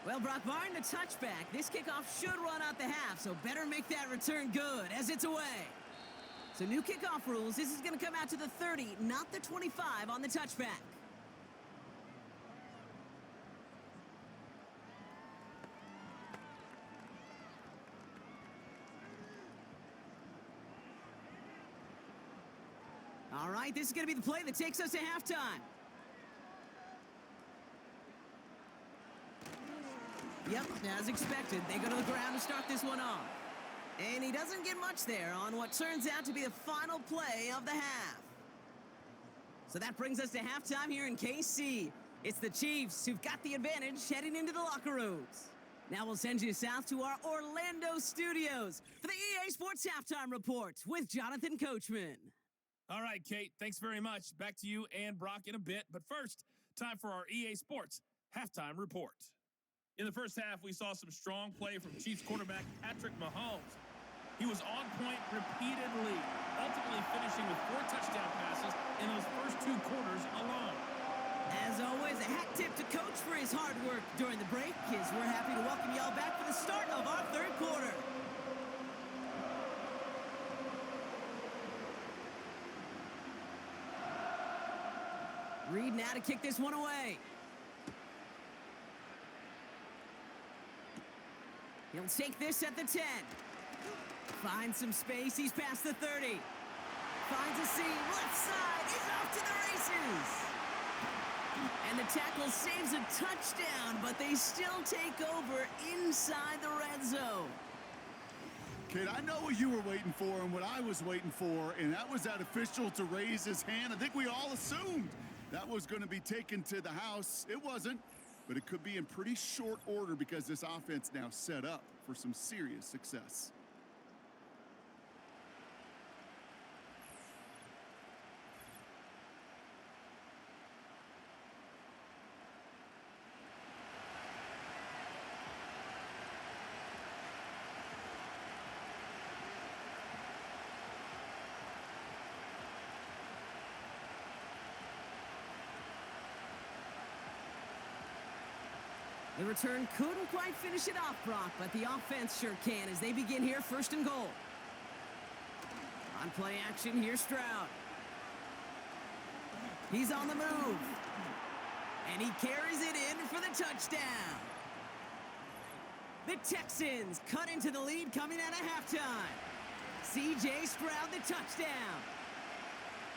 Well, Brock, barring the touchback, this kickoff should run out the half, so better make that return good as it's away. So new kickoff rules, this is going to come out to the 30, not the 25 on the touchback. All right, this is going to be the play that takes us to halftime. Yep, as expected, they go to the ground to start this one off. And he doesn't get much there on what turns out to be the final play of the half. So that brings us to halftime here in KC. It's the Chiefs who've got the advantage heading into the locker rooms. Now we'll send you south to our Orlando studios for the EA Sports Halftime Report with Jonathan Coachman. All right, Kate, thanks very much. Back to you and Brock in a bit. But first, time for our EA Sports halftime report. In the first half, we saw some strong play from Chiefs quarterback Patrick Mahomes. He was on point repeatedly, ultimately finishing with 4 touchdown passes in those first 2 quarters alone. As always, a hat tip to Coach for his hard work during the break, as we're happy to welcome y'all back for the start of our third quarter. Reed now to kick this one away. He'll take this at the 10. Finds some space. He's past the 30. Finds a seam. Left side. He's off to the races. And the tackle saves a touchdown, but they still take over inside the red zone. Kid, I know what you were waiting for and what I was waiting for, and that was that official to raise his hand. I think we all assumed that was going to be taken to the house. It wasn't, but it could be in pretty short order because this offense now set up for some serious success. The return couldn't quite finish it off, Brock, but the offense sure can as they begin here, 1st and goal. On play action, here's Stroud. He's on the move. And he carries it in for the touchdown. The Texans cut into the lead coming out of halftime. C.J. Stroud, the touchdown.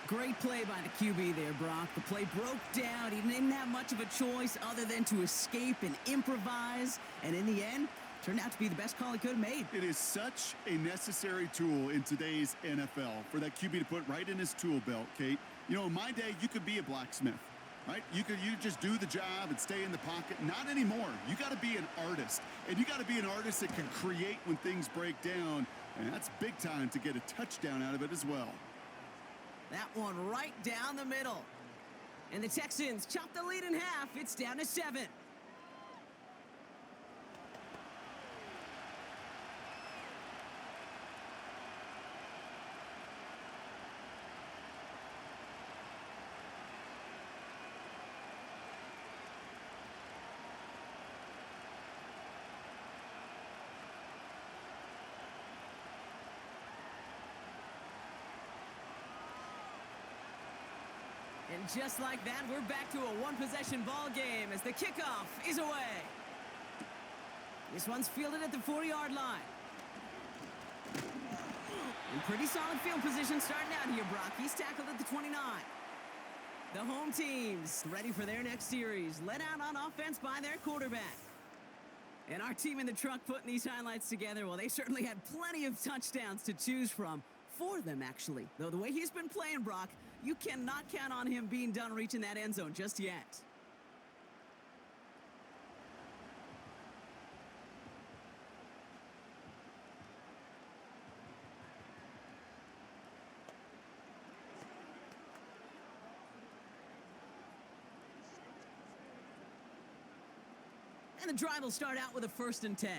Great play by the QB there, Brock. The play broke down. He didn't have much of a choice other than to escape and improvise. And in the end, turned out to be the best call he could have made. It is such a necessary tool in today's NFL for that QB to put right in his tool belt, Kate. You know, in my day, you could be a blacksmith, right? You just do the job and stay in the pocket. Not anymore. You got to be an artist. And you got to be an artist that can create when things break down. And that's big time to get a touchdown out of it as well. That one right down the middle. And the Texans chop the lead in half. It's down to 7. And just like that, we're back to a one-possession ball game as the kickoff is away. This one's fielded at the 40-yard line. In pretty solid field position starting out here, Brock. He's tackled at the 29. The home team's ready for their next series, led out on offense by their quarterback. And our team in the truck putting these highlights together, well, they certainly had plenty of touchdowns to choose from. 4 of them, actually. Though the way he's been playing, Brock, you cannot count on him being done reaching that end zone just yet. And the drive will start out with a 1st and 10.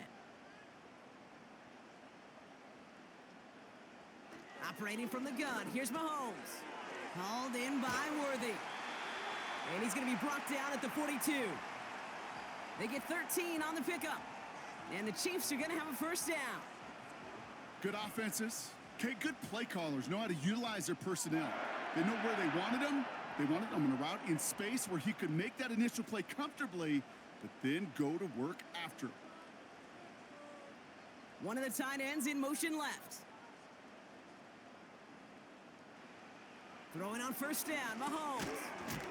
Operating from the gun, here's Mahomes. Hauled in by Worthy. And he's going to be brought down at the 42. They get 13 on the pickup. And the Chiefs are going to have a 1st down. Good offenses. Okay, good play callers know how to utilize their personnel. They know where they wanted them. They wanted them on a route in space where he could make that initial play comfortably, but then go to work after. One of the tight ends in motion left. Throwing on 1st down, Mahomes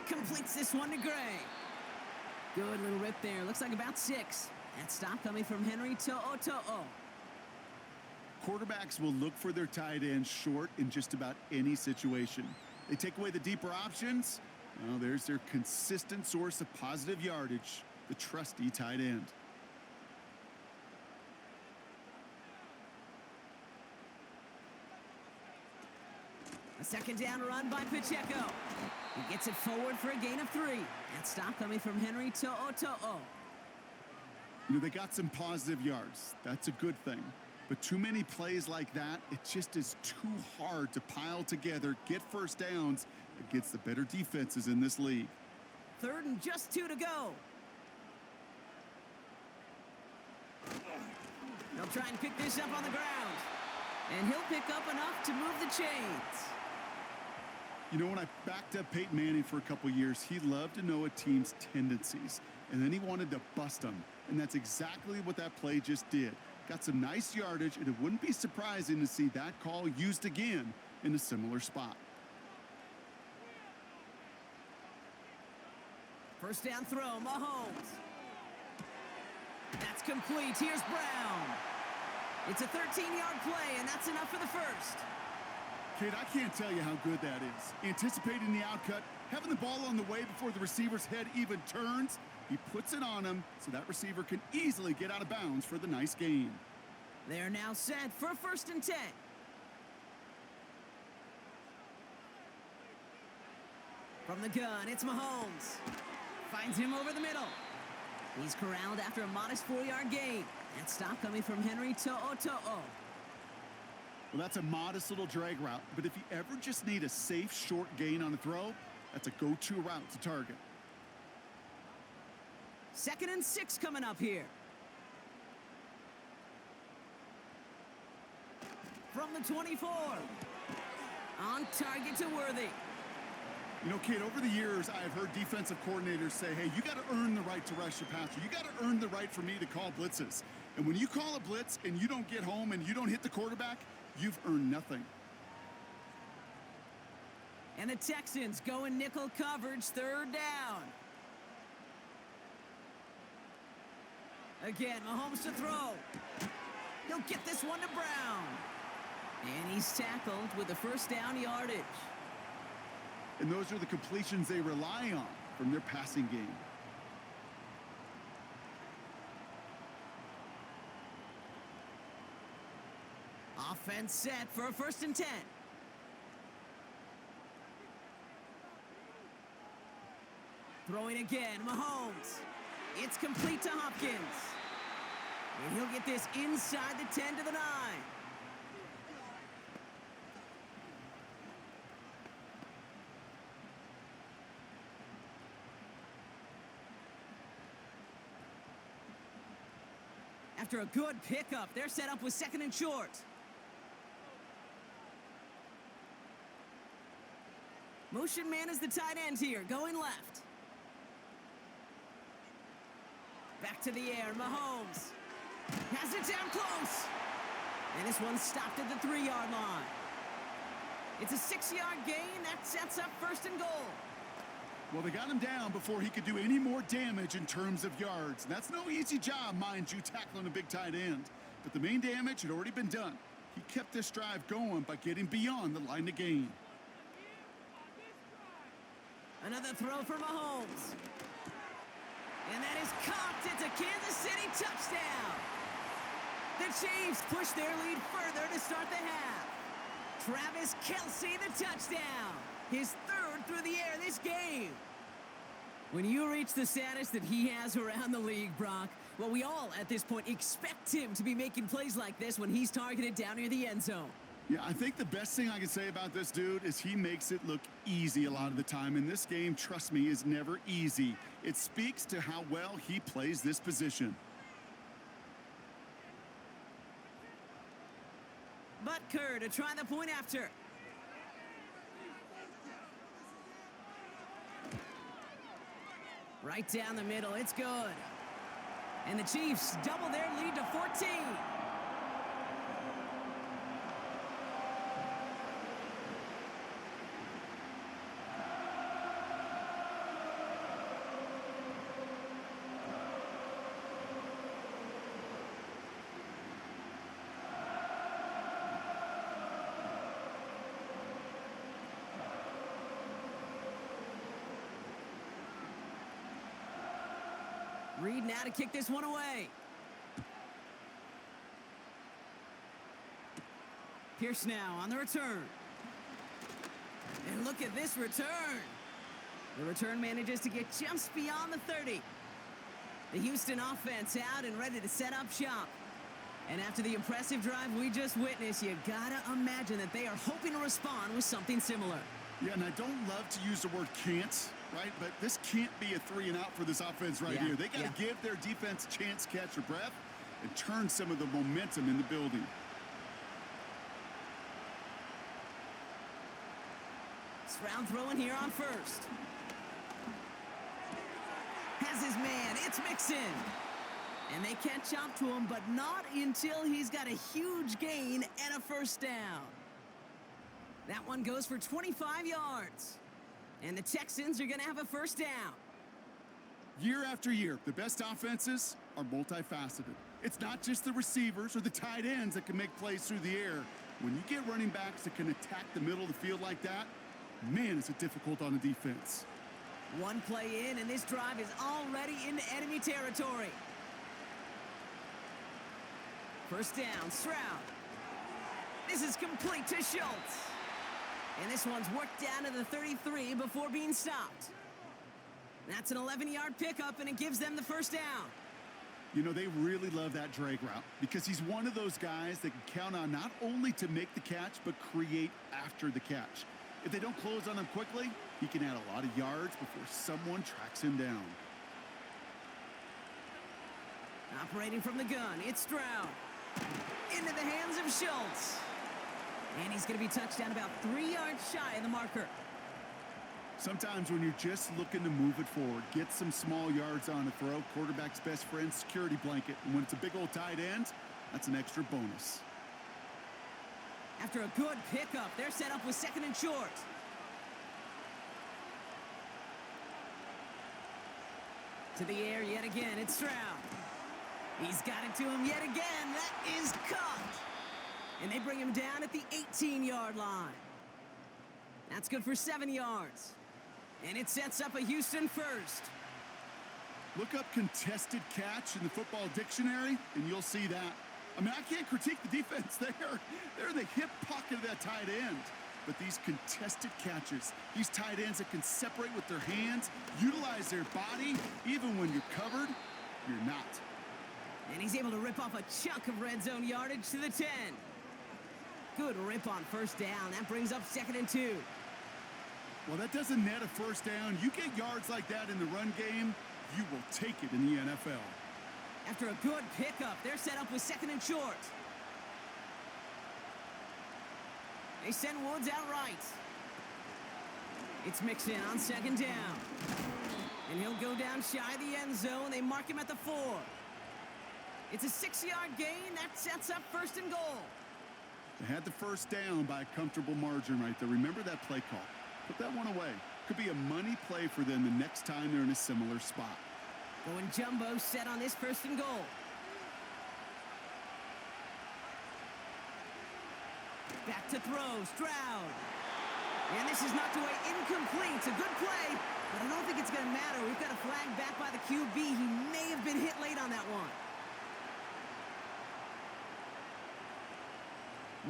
completes this one to Gray. Good little rip there. Looks like about 6. That stop coming from Henry To'o. Quarterbacks will look for their tight ends short in just about any situation. They take away the deeper options. Well, there's their consistent source of positive yardage, the trusty tight end. A second down run by Pacheco. He gets it forward for a gain of 3. That stop coming from Henry To'o. You know, they got some positive yards. That's a good thing. But too many plays like that, it just is too hard to pile together, get first downs against the better defenses in this league. 3rd and just 2 to go. They'll try and pick this up on the ground. And he'll pick up enough to move the chains. You know, when I backed up Peyton Manning for a couple years, he loved to know a team's tendencies. And then he wanted to bust them. And that's exactly what that play just did. Got some nice yardage, and it wouldn't be surprising to see that call used again in a similar spot. First down throw, Mahomes. That's complete. Here's Brown. It's a 13-yard play, and that's enough for the first. Kid, I can't tell you how good that is. Anticipating the outcut, having the ball on the way before the receiver's head even turns, he puts it on him so that receiver can easily get out of bounds for the nice gain. They're now set for 1st and 10. From the gun, it's Mahomes. Finds him over the middle. He's corralled after a modest 4-yard gain. That stop coming from Henry To'o. Well, that's a modest little drag route, but if you ever just need a safe, short gain on a throw, that's a go-to route to target. 2nd and 6 coming up here. From the 24. On target to Worthy. You know, kid, over the years, I've heard defensive coordinators say, hey, you got to earn the right to rush your passer. You got to earn the right for me to call blitzes. And when you call a blitz and you don't get home and you don't hit the quarterback, you've earned nothing. And the Texans go in nickel coverage, 3rd down. Again, Mahomes to throw. He'll get this one to Brown. And he's tackled with the first down yardage. And those are the completions they rely on from their passing game. Offense set for a 1st and 10. Throwing again, Mahomes. It's complete to Hopkins. And he'll get this inside the 10 to the 9. After a good pickup, they're set up with 2nd and short. Motion man is the tight end here, going left. Back to the air, Mahomes. Has it down close. And this one stopped at the 3-yard line. It's a 6-yard gain. That sets up 1st and goal. Well, they got him down before he could do any more damage in terms of yards. And that's no easy job, mind you, tackling a big tight end. But the main damage had already been done. He kept this drive going by getting beyond the line to gain. Another throw for Mahomes. And that is caught. It's a Kansas City touchdown. The Chiefs push their lead further to start the half. Travis Kelce, the touchdown. His 3rd through the air this game. When you reach the status that he has around the league, Brock, well, we all at this point expect him to be making plays like this when he's targeted down near the end zone. Yeah, I think the best thing I can say about this dude is he makes it look easy a lot of the time. And this game, trust me, is never easy. It speaks to how well he plays this position. Butker to try the point after. Right down the middle, it's good. And the Chiefs double their lead to 14. Reed now to kick this one away. Pierce now on the return. And look at this return. The return manages to get just beyond the 30. The Houston offense out and ready to set up shop. And after the impressive drive we just witnessed, you gotta imagine that they are hoping to respond with something similar. Yeah, and I don't love to use the word can't, right? But this can't be a 3-and-out for this offense right here. They got to give their defense a chance to catch their breath and turn some of the momentum in the building. Stroud throwing here on first. Has his man. It's Mixon. And they catch up to him, but not until he's got a huge gain and a first down. That one goes for 25 yards. And the Texans are going to have a first down. Year after year, the best offenses are multifaceted. It's not just the receivers or the tight ends that can make plays through the air. When you get running backs that can attack the middle of the field like that, man, is it difficult on the defense. One play in, and this drive is already into enemy territory. First down, Stroud. This is complete to Schultz. And this one's worked down to the 33 before being stopped. That's an 11-yard pickup, and it gives them the first down. You know, they really love that drag route because he's one of those guys that can count on not only to make the catch, but create after the catch. If they don't close on him quickly, he can add a lot of yards before someone tracks him down. Operating from the gun, it's Stroud. Into the hands of Schultz. And he's going to be touched down about 3 yards shy of the marker. Sometimes when you're just looking to move it forward, get some small yards on a throw, quarterback's best friend, security blanket. And when it's a big old tight end, that's an extra bonus. After a good pickup, they're set up with second and short. To the air yet again, it's Stroud. He's got it to him yet again. That is caught. And they bring him down at the 18-yard line. That's good for 7 yards. And it sets up a Houston first. Look up contested catch in the football dictionary, and you'll see that. I mean, I can't critique the defense there. They're in the hip pocket of that tight end. But these contested catches, these tight ends that can separate with their hands, utilize their body, even when you're covered, you're not. And he's able to rip off a chunk of red zone yardage to the 10. Good rip on first down. That brings up 2nd and 2. Well, that doesn't net a first down. You get yards like that in the run game, you will take it in the NFL. After a good pickup, they're set up with 2nd and short. They send Woods out right. It's Mixon on 2nd down. And he'll go down shy of the end zone. They mark him at the 4. It's a 6-yard gain. That sets up 1st and goal. They had the first down by a comfortable margin right there. Remember that play call. Put that one away. Could be a money play for them the next time they're in a similar spot. Going jumbo set on this 1st and goal. Back to throw, Stroud. And this is knocked away incomplete. It's a good play, but I don't think it's going to matter. We've got a flag back by the QB. He may have been hit late on that one.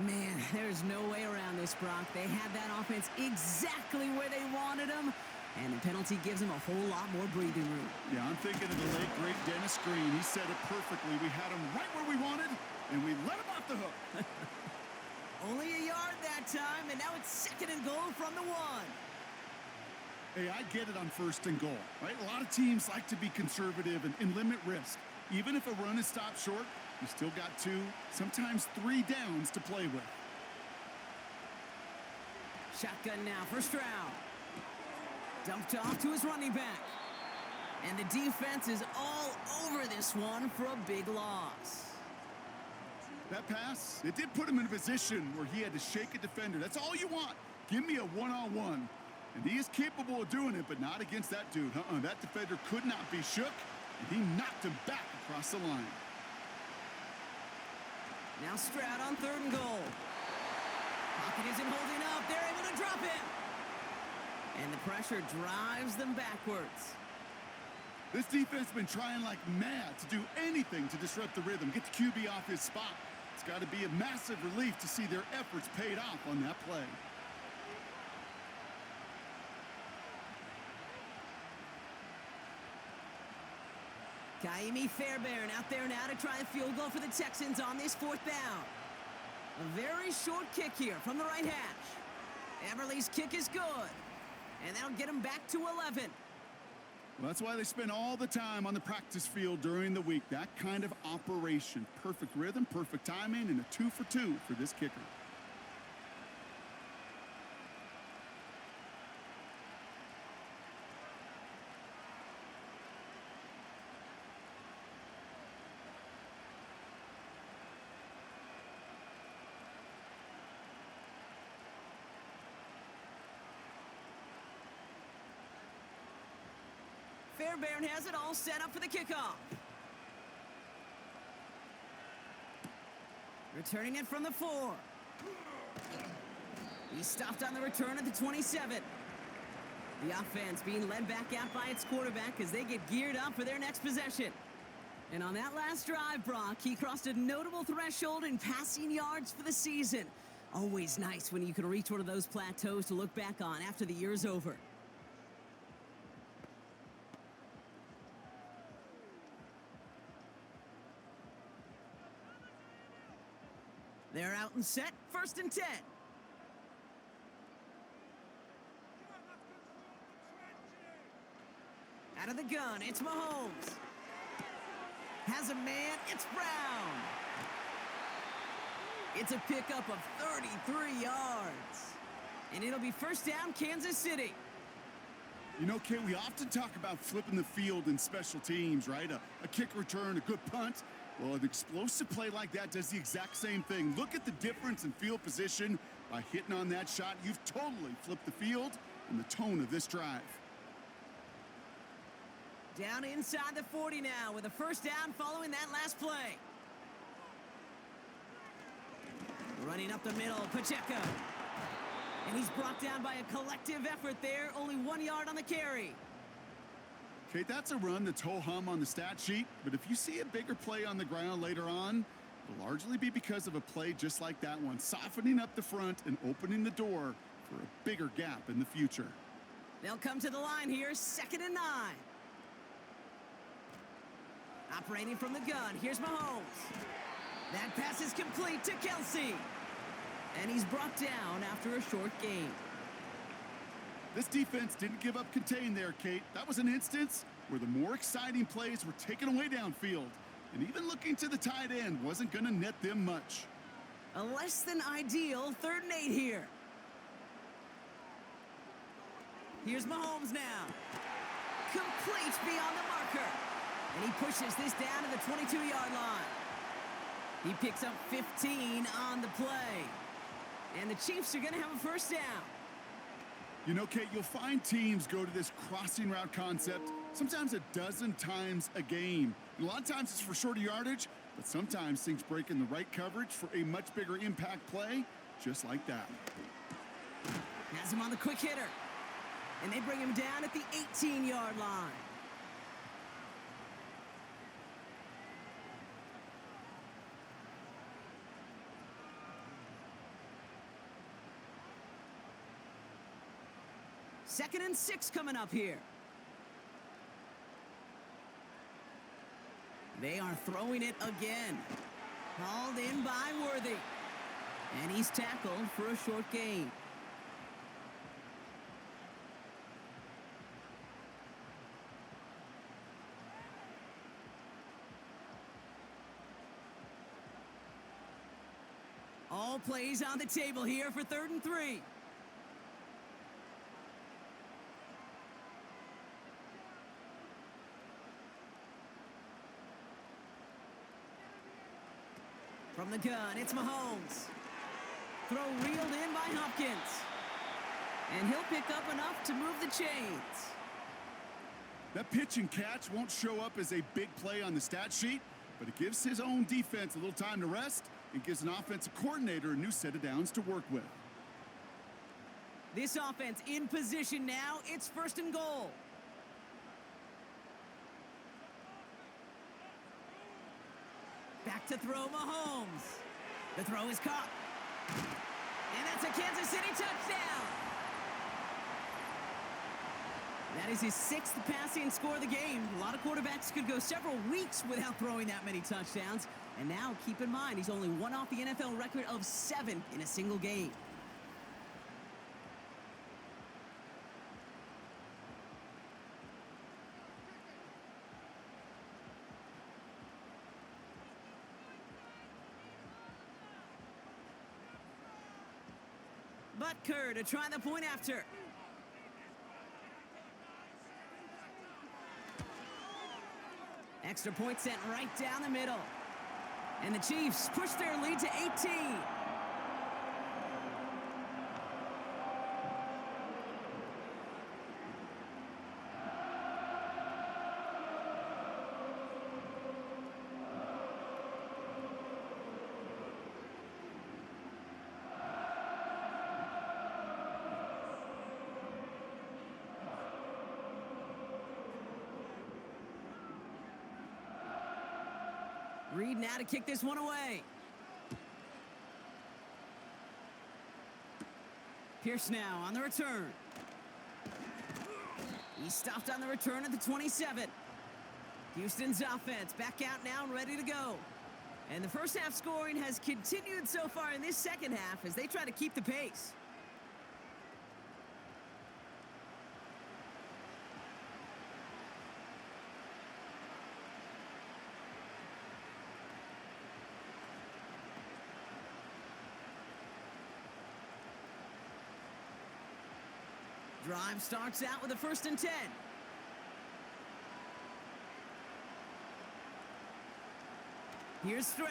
Man, there's no way around this, Brock. They had that offense exactly where they wanted them, and the penalty gives them a whole lot more breathing room. Yeah, I'm thinking of the late, great Dennis Green. He said it perfectly. We had him right where we wanted, and we let him off the hook. Only a yard that time, and now it's 2nd and goal from the 1. Hey, I get it on 1st and goal, right? A lot of teams like to be conservative and limit risk. Even if a run is stopped short, you still got 2, sometimes 3 downs to play with. Shotgun now for Stroud. Dumped off to his running back. And the defense is all over this one for a big loss. That pass, it did put him in a position where he had to shake a defender. That's all you want. Give me a one-on-one. And he is capable of doing it, but not against that dude. That defender could not be shook, and he knocked him back across the line. Now Stroud on 3rd and goal. Pocket isn't holding up. They're able to drop him. And the pressure drives them backwards. This defense has been trying like mad to do anything to disrupt the rhythm, get the QB off his spot. It's got to be a massive relief to see their efforts paid off on that play. Kaimi Fairbairn out there now to try a field goal for the Texans on this 4th down. A very short kick here from the right hash. Everly's kick is good. And that'll get him back to 11. Well, that's why they spend all the time on the practice field during the week. That kind of operation. Perfect rhythm, perfect timing, and a 2 for 2 for this kicker. Fairbairn has it all set up for the kickoff. Returning it from the 4. He's stopped on the return at the 27. The offense being led back out by its quarterback as they get geared up for their next possession. And on that last drive, Brock, he crossed a notable threshold in passing yards for the season. Always nice when you can reach one of those plateaus to look back on after the year's over. They're out and set, 1st and 10. Out of the gun, it's Mahomes. Has a man, it's Brown. It's a pickup of 33 yards. And it'll be 1st down, Kansas City. You know, Kate, we often talk about flipping the field in special teams, right? A kick return, a good punt. Well, an explosive play like that does the exact same thing. Look at the difference in field position. By hitting on that shot, you've totally flipped the field and the tone of this drive. Down inside the 40 now with a 1st down following that last play. Running up the middle, Pacheco. And he's brought down by a collective effort there. Only 1 yard on the carry. Kate, that's a run that's ho-hum on the stat sheet, but if you see a bigger play on the ground later on, it'll largely be because of a play just like that one, softening up the front and opening the door for a bigger gap in the future. They'll come to the line here, 2nd and 9. Operating from the gun, here's Mahomes. That pass is complete to Kelsey. And he's brought down after a short gain. This defense didn't give up contain there, Kate. That was an instance where the more exciting plays were taken away downfield. And even looking to the tight end wasn't going to net them much. A less than ideal 3rd and 8 here. Here's Mahomes now. Complete beyond the marker. And he pushes this down to the 22-yard line. He picks up 15 on the play. And the Chiefs are going to have a 1st down. You know, Kate, you'll find teams go to this crossing route concept sometimes a dozen times a game. And a lot of times it's for shorter yardage, but sometimes things break in the right coverage for a much bigger impact play, just like that. Has him on the quick hitter. And they bring him down at the 18-yard line. Second and 6 coming up here. They are throwing it again. Hauled in by Worthy. And he's tackled for a short gain. All plays on the table here for 3rd and 3. From the gun, it's Mahomes. Throw reeled in by Hopkins. And he'll pick up enough to move the chains. That pitch and catch won't show up as a big play on the stat sheet, but it gives his own defense a little time to rest and gives an offensive coordinator a new set of downs to work with. This offense in position now. It's 1st and goal. Back to throw Mahomes. The throw is caught. And that's a Kansas City touchdown. That is his 6th passing score of the game. A lot of quarterbacks could go several weeks without throwing that many touchdowns. And now, keep in mind, he's only one off the NFL record of 7 in a single game. Butker to try the point after. Extra point sent right down the middle. And the Chiefs push their lead to 18. Reed now to kick this one away. Pierce now on the return. He stopped on the return at the 27. Houston's offense back out now and ready to go. And the first half scoring has continued so far in this second half as they try to keep the pace. Drive starts out with a 1st and 10. Here's Stroud.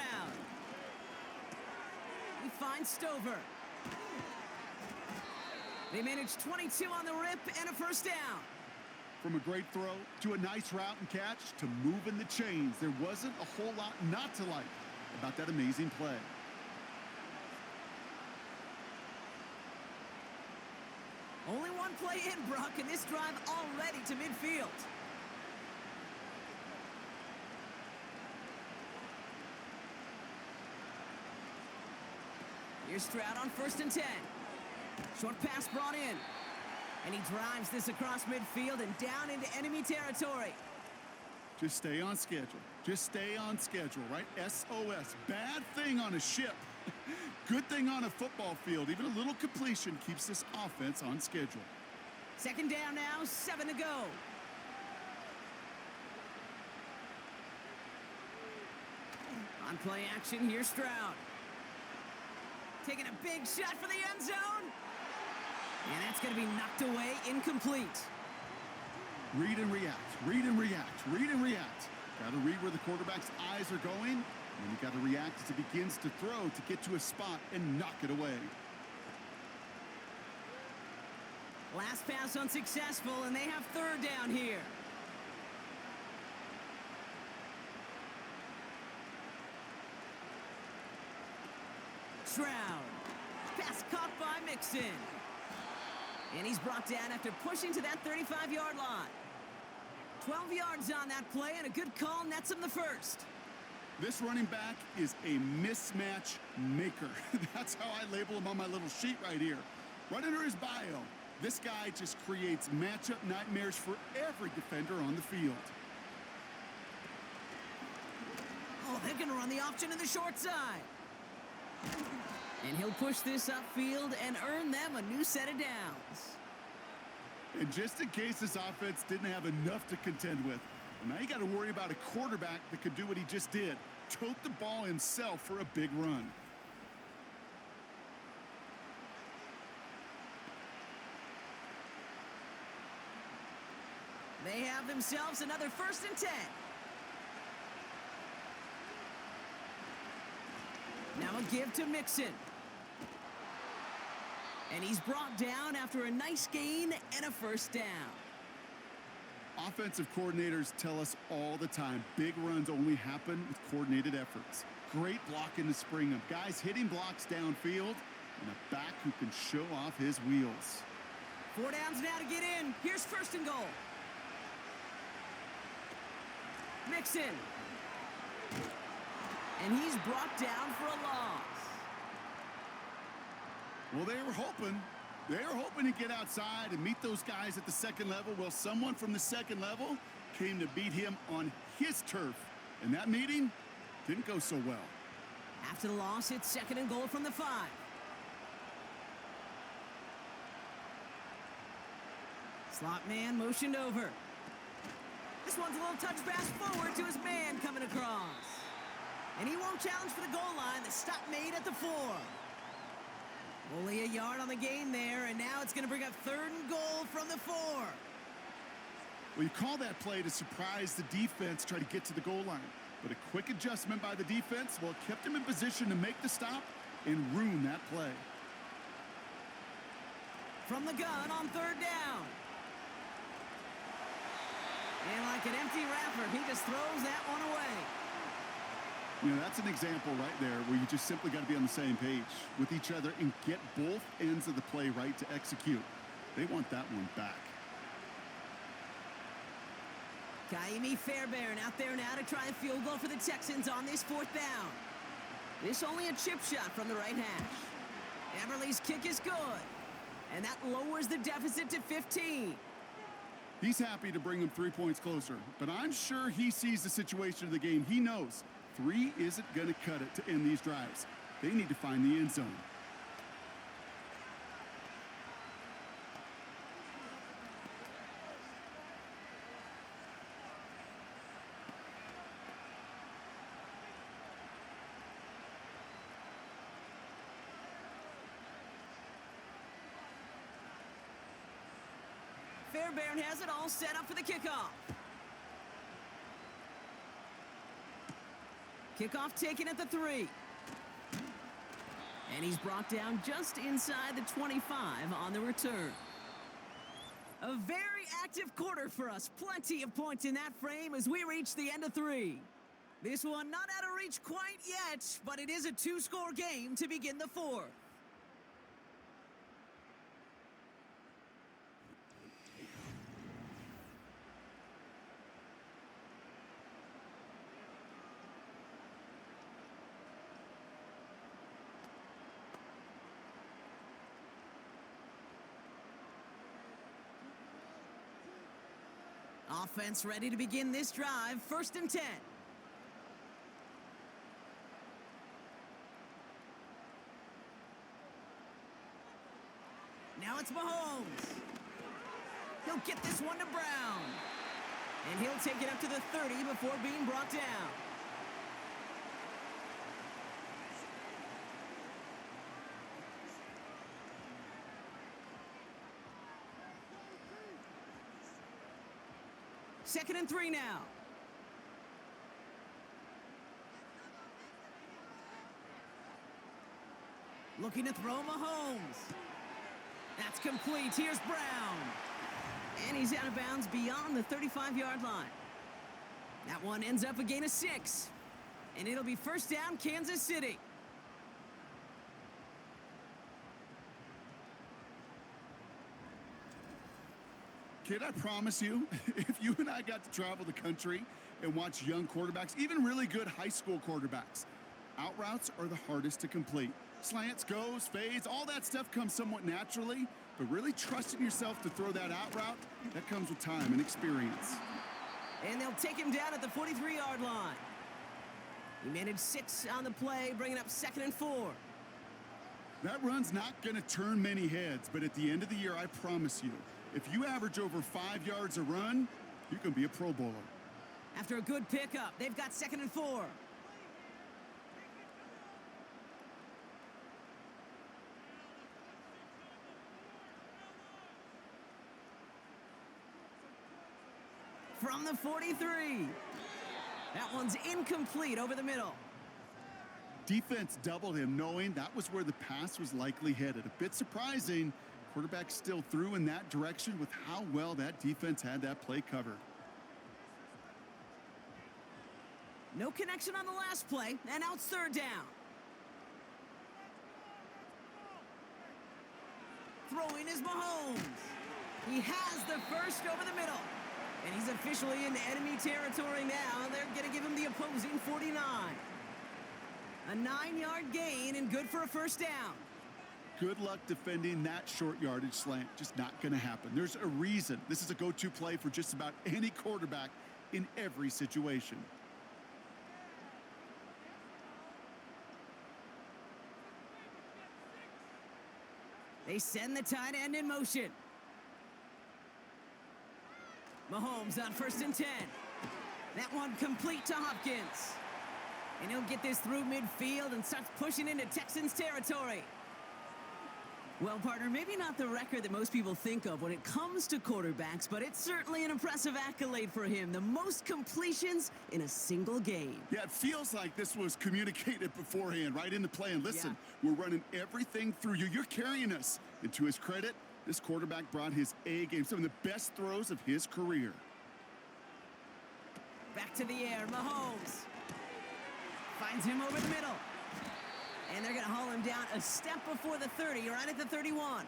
He finds Stover. They manage 22 on the rip and a 1st down. From a great throw to a nice route and catch to moving the chains, there wasn't a whole lot not to like about that amazing play. Only one play in, Brock, and this drive already to midfield. Here's Stroud on 1st and 10. Short pass brought in. And he drives this across midfield and down into enemy territory. Just stay on schedule. Just stay on schedule, right? SOS. Bad thing on a ship. Good thing on a football field. Even a little completion keeps this offense on schedule. 2nd down now, 7 to go. On play action, here's Stroud. Taking a big shot for the end zone. And that's going to be knocked away, incomplete. Read and react, read and react, read and react. Got to read where the quarterback's eyes are going. And you got to react as he begins to throw to get to a spot and knock it away. Last pass unsuccessful, and they have 3rd down here. Stroud. Pass caught by Mixon. And he's brought down after pushing to that 35-yard line. 12 yards on that play, and a good call nets him the 1st. This running back is a mismatch maker. That's how I label him on my little sheet right here. Right under his bio, this guy just creates matchup nightmares for every defender on the field. Oh, they're going to run the option to the short side. And he'll push this upfield and earn them a new set of downs. And just in case this offense didn't have enough to contend with, now you got to worry about a quarterback that could do what he just did. Tote the ball himself for a big run. They have themselves another 1st and 10. Now a give to Mixon. And he's brought down after a nice gain and a 1st down. Offensive coordinators tell us all the time, big runs only happen with coordinated efforts. Great blocking to spring them. Guys hitting blocks downfield, and a back who can show off his wheels. 4 downs now to get in. Here's 1st and goal. Mixon. And he's brought down for a loss. Well, they were hoping They're hoping to get outside and meet those guys at the second level. Well, someone from the second level came to beat him on his turf. And that meeting didn't go so well. After the loss, it's 2nd and goal from the 5. Slot man motioned over. This one's a little touch pass forward to his man coming across. And he won't challenge for the goal line. The stop made at the 4. Only a yard on the gain there, and now it's going to bring up 3rd and goal from the 4. Well, you call that play to surprise the defense, try to get to the goal line. But a quick adjustment by the defense, well, kept him in position to make the stop and ruin that play. From the gun on 3rd down. And like an empty wrapper, he just throws that one away. You know, that's an example right there where you just simply got to be on the same page with each other and get both ends of the play right to execute. They want that one back. Kaimi Fairbairn out there now to try a field goal for the Texans on this 4th down. This only a chip shot from the right hash. Eberle's kick is good. And that lowers the deficit to 15. He's happy to bring them 3 points closer, but I'm sure he sees the situation of the game. He knows 3 isn't going to cut it to end these drives. They need to find the end zone. Fairbairn has it all set up for the kickoff. Kickoff taken at the 3. And he's brought down just inside the 25 on the return. A very active quarter for us. Plenty of points in that frame as we reach the end of 3. This one not out of reach quite yet, but it is a 2-score game to begin the 4th. Offense ready to begin this drive. 1st and 10. Now it's Mahomes. He'll get this one to Brown. And he'll take it up to the 30 before being brought down. Second and 3 now. Looking to throw Mahomes. That's complete. Here's Brown. And he's out of bounds beyond the 35-yard line. That one ends up a gain of 6. And it'll be 1st down, Kansas City. Kid, I promise you, if you and I got to travel the country and watch young quarterbacks, even really good high school quarterbacks, out routes are the hardest to complete. Slants, goes, fades, all that stuff comes somewhat naturally, but really trusting yourself to throw that out route, that comes with time and experience. And they'll take him down at the 43-yard line. He managed 6 on the play, bringing up 2nd and 4. That run's not going to turn many heads, but at the end of the year, I promise you, if you average over 5 yards a run, you can be a Pro Bowler. After a good pickup, they've got 2nd and 4. From the 43. That one's incomplete over the middle. Defense doubled him, knowing that was where the pass was likely headed. A bit surprising. Quarterback still threw in that direction with how well that defense had that play covered. No connection on the last play, and now it's 3rd down. Throwing is Mahomes. He has the first over the middle. And he's officially in enemy territory now. They're going to give him the opposing 49. A 9-yard gain and good for a 1st down. Good luck defending that short yardage slant. Just not going to happen. There's a reason this is a go-to play for just about any quarterback in every situation. They send the tight end in motion. Mahomes on 1st and 10. That one complete to Hopkins. And he'll get this through midfield and starts pushing into Texans territory. Well, partner, maybe not the record that most people think of when it comes to quarterbacks, but it's certainly an impressive accolade for him. The most completions in a single game. Yeah, it feels like this was communicated beforehand, right in the play. And listen, we're running everything through you. You're carrying us. And to his credit, this quarterback brought his A game, some of the best throws of his career. Back to the air, Mahomes. Finds him over the middle. And they're going to haul him down a step before the 30, right at the 31.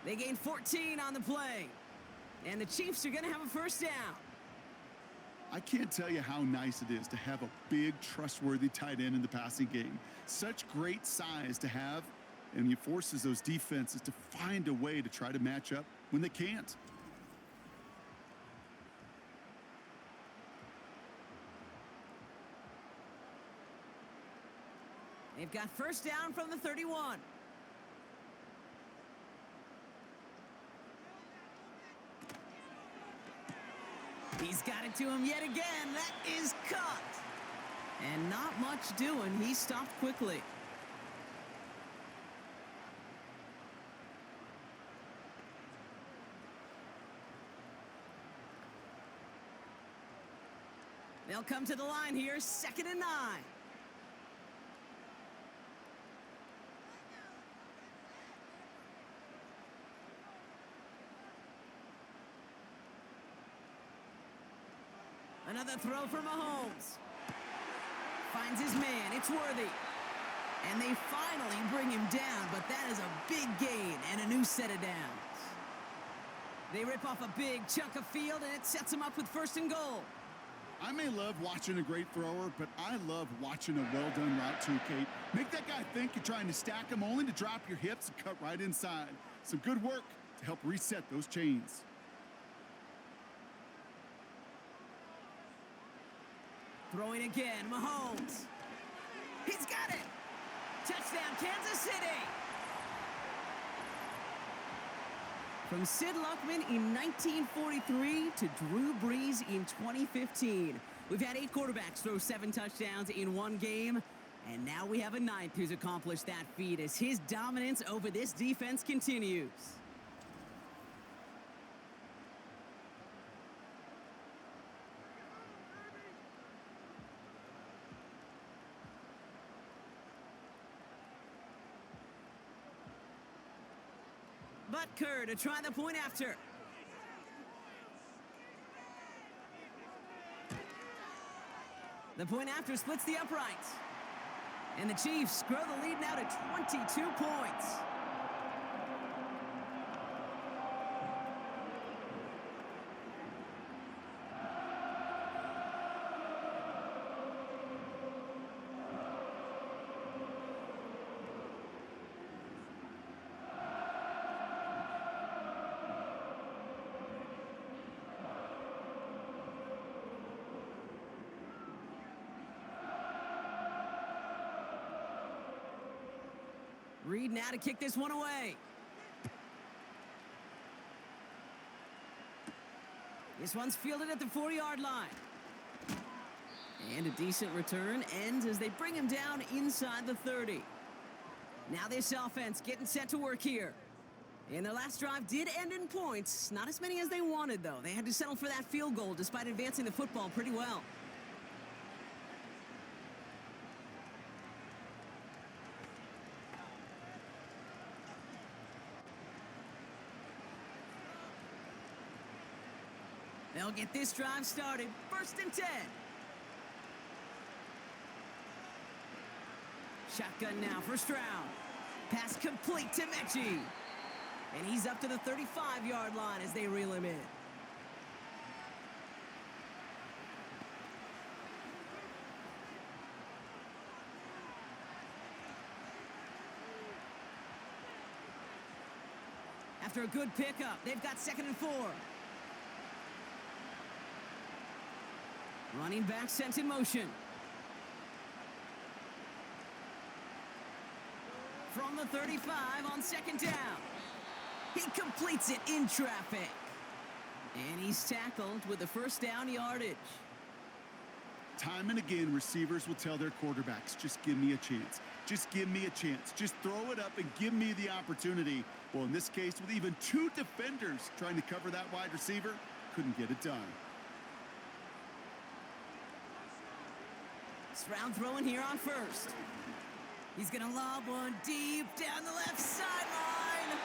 They gain 14 on the play. And the Chiefs are going to have a first down. I can't tell you how nice it is to have a big, trustworthy tight end in the passing game. Such great size to have, and he forces those defenses to find a way to try to match up when they can't. They've got first down from the 31. He's got it to him yet again. That is caught. And not much doing. He stopped quickly. They'll come to the line here, 2nd and 9. Another throw for Mahomes. Finds his man. It's Worthy. And they finally bring him down, but that is a big gain and a new set of downs. They rip off a big chunk of field, and it sets them up with 1st and goal. I may love watching a great thrower, but I love watching a well-done route too, Kate. Make that guy think you're trying to stack him only to drop your hips and cut right inside. Some good work to help reset those chains. Throwing again, Mahomes. He's got it. Touchdown, Kansas City. From Sid Luckman in 1943 to Drew Brees in 2015. We've had 8 quarterbacks throw 7 touchdowns in one game. And now we have a 9th who's accomplished that feat as his dominance over this defense continues. Butker to try the point after. The point after splits the uprights. And the Chiefs grow the lead now to 22 points. Reed now to kick this one away. This one's fielded at the 40-yard line. And a decent return ends as they bring him down inside the 30. Now this offense getting set to work here. And their last drive did end in points. Not as many as they wanted, though. They had to settle for that field goal despite advancing the football pretty well. They'll get this drive started. 1st and 10. Shotgun now for Stroud. Pass complete to Mechie. And he's up to the 35-yard line as they reel him in. After a good pickup, they've got 2nd and 4. Running back sent in motion. From the 35 on 2nd down. He completes it in traffic. And he's tackled with the 1st down yardage. Time and again, receivers will tell their quarterbacks, just give me a chance. Just give me a chance. Just throw it up and give me the opportunity. Well, in this case, with even 2 defenders trying to cover that wide receiver, couldn't get it done. Stroud throwing here on 1st. He's going to lob one deep down the left sideline.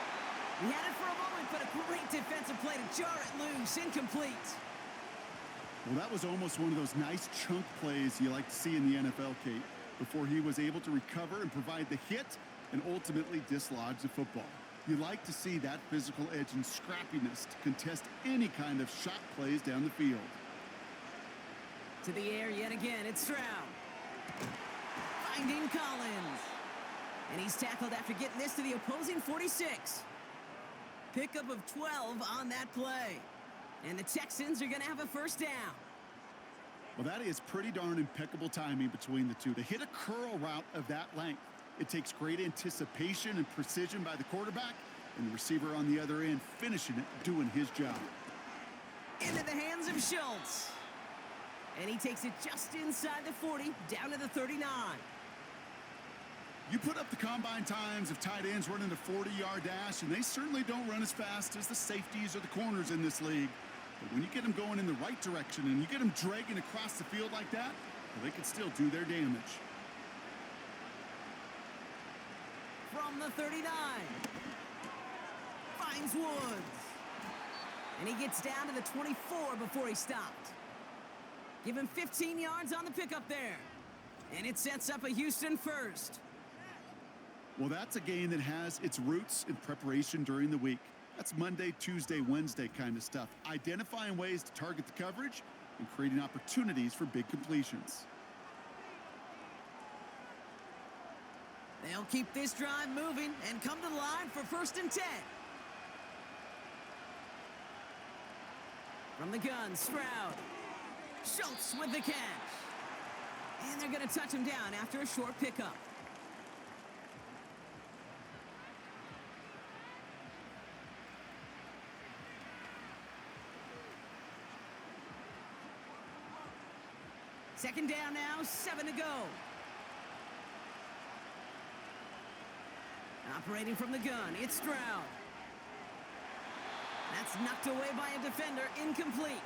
He had it for a moment, but a great defensive play to jar it loose. Incomplete. Well, that was almost one of those nice chunk plays you like to see in the NFL, Kate, before he was able to recover and provide the hit and ultimately dislodge the football. You like to see that physical edge and scrappiness to contest any kind of shot plays down the field. To the air yet again, it's Stroud. Finding Collins. And he's tackled after getting this to the opposing 46. Pickup of 12 on that play. And the Texans are going to have a 1st down. Well, that is pretty darn impeccable timing between the two. To hit a curl route of that length, it takes great anticipation and precision by the quarterback, and the receiver on the other end finishing it, doing his job. Into the hands of Schultz. And he takes it just inside the 40, down to the 39. You put up the combine times of tight ends running a 40-yard dash, and they certainly don't run as fast as the safeties or the corners in this league. But when you get them going in the right direction and you get them dragging across the field like that, well, they can still do their damage. From the 39. Finds Woods. And he gets down to the 24 before he stopped. Give him 15 yards on the pickup there. And it sets up a Houston 1st. Well, that's a game that has its roots in preparation during the week. That's Monday, Tuesday, Wednesday kind of stuff. Identifying ways to target the coverage and creating opportunities for big completions. They'll keep this drive moving and come to the line for 1st and 10. From the gun, Stroud. Schultz with the catch. And they're going to touch him down after a short pickup. Second down now, 7 to go. Operating from the gun, it's Stroud. That's knocked away by a defender, incomplete.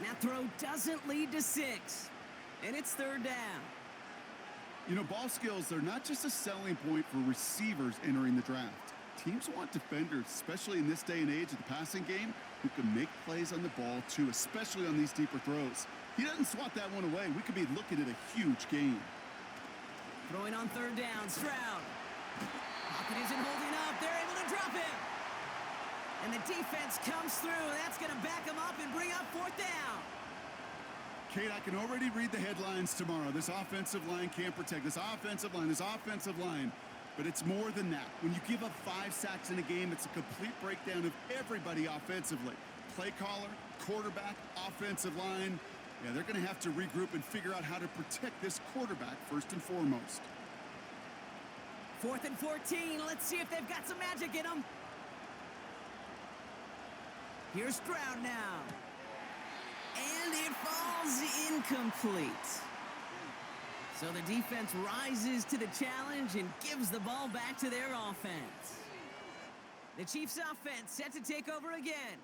That throw doesn't lead to 6, and it's 3rd down. You know, ball skills, they're not just a selling point for receivers entering the draft. Teams want defenders, especially in this day and age of the passing game, who can make plays on the ball, too, especially on these deeper throws. He doesn't swat that one away. We could be looking at a huge game. Throwing on 3rd down, Stroud. Pocket isn't holding up. They're able to drop him. And the defense comes through. That's going to back him up and bring up 4th down. Kate, I can already read the headlines tomorrow. This offensive line can't protect. This offensive line. But it's more than that. When you give up 5 sacks in a game, it's a complete breakdown of everybody offensively. Play caller, quarterback, offensive line. Yeah, they're going to have to regroup and figure out how to protect this quarterback first and foremost. 4th and 14. Let's see if they've got some magic in them. Here's Stroud now. And it falls incomplete. So the defense rises to the challenge and gives the ball back to their offense. The Chiefs' offense set to take over again.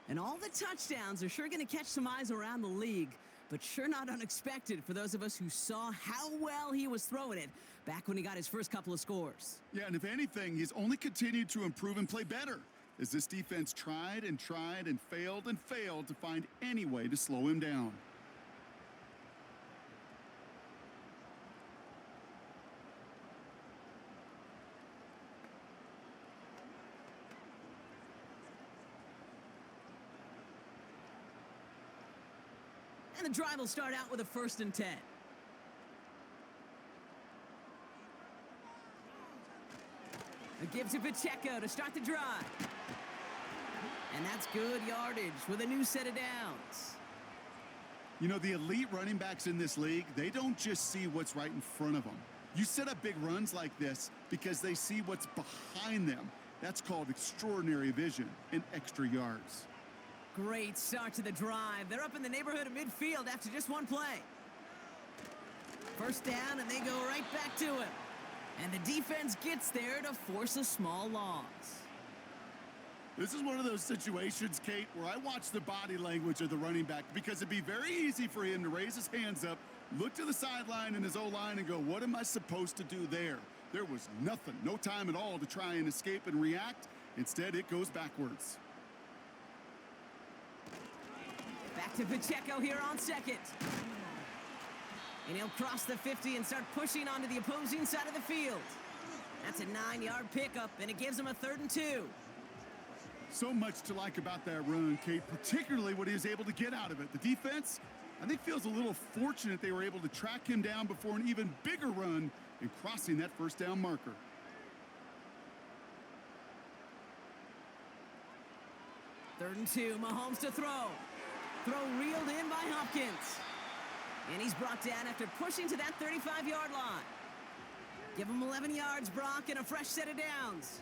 And all the touchdowns are sure going to catch some eyes around the league, but sure not unexpected for those of us who saw how well he was throwing it back when he got his first couple of scores. Yeah, and if anything, he's only continued to improve and play better as this defense tried and failed to find any way to slow him down. And the drive will start out with a 1st and 10. A give to Pacheco to start the drive. And that's good yardage with a new set of downs. You know, the elite running backs in this league, they don't just see what's right in front of them. You set up big runs like this because they see what's behind them. That's called extraordinary vision and extra yards. Great start to the drive. They're up in the neighborhood of midfield after just one play. First down, and they go right back to him. And the defense gets there to force a small loss. This is one of those situations, Kate, where I watch the body language of the running back because it'd be very easy for him to raise his hands up, look to the sideline in his O-line and go, what am I supposed to do there? There was nothing, no time at all to try and escape and react. Instead, it goes backwards. Back to Pacheco here on second. And he'll cross the 50 and start pushing onto the opposing side of the field. That's a 9-yard pickup, and it gives him a 3rd and 2. So much to like about that run, Kate, particularly what he was able to get out of it. The defense, I think, feels a little fortunate they were able to track him down before an even bigger run in crossing that first down marker. Third and 2, Mahomes to throw. Throw reeled in by Hopkins. And he's brought down after pushing to that 35-yard line. Give him 11 yards, Brock, and a fresh set of downs.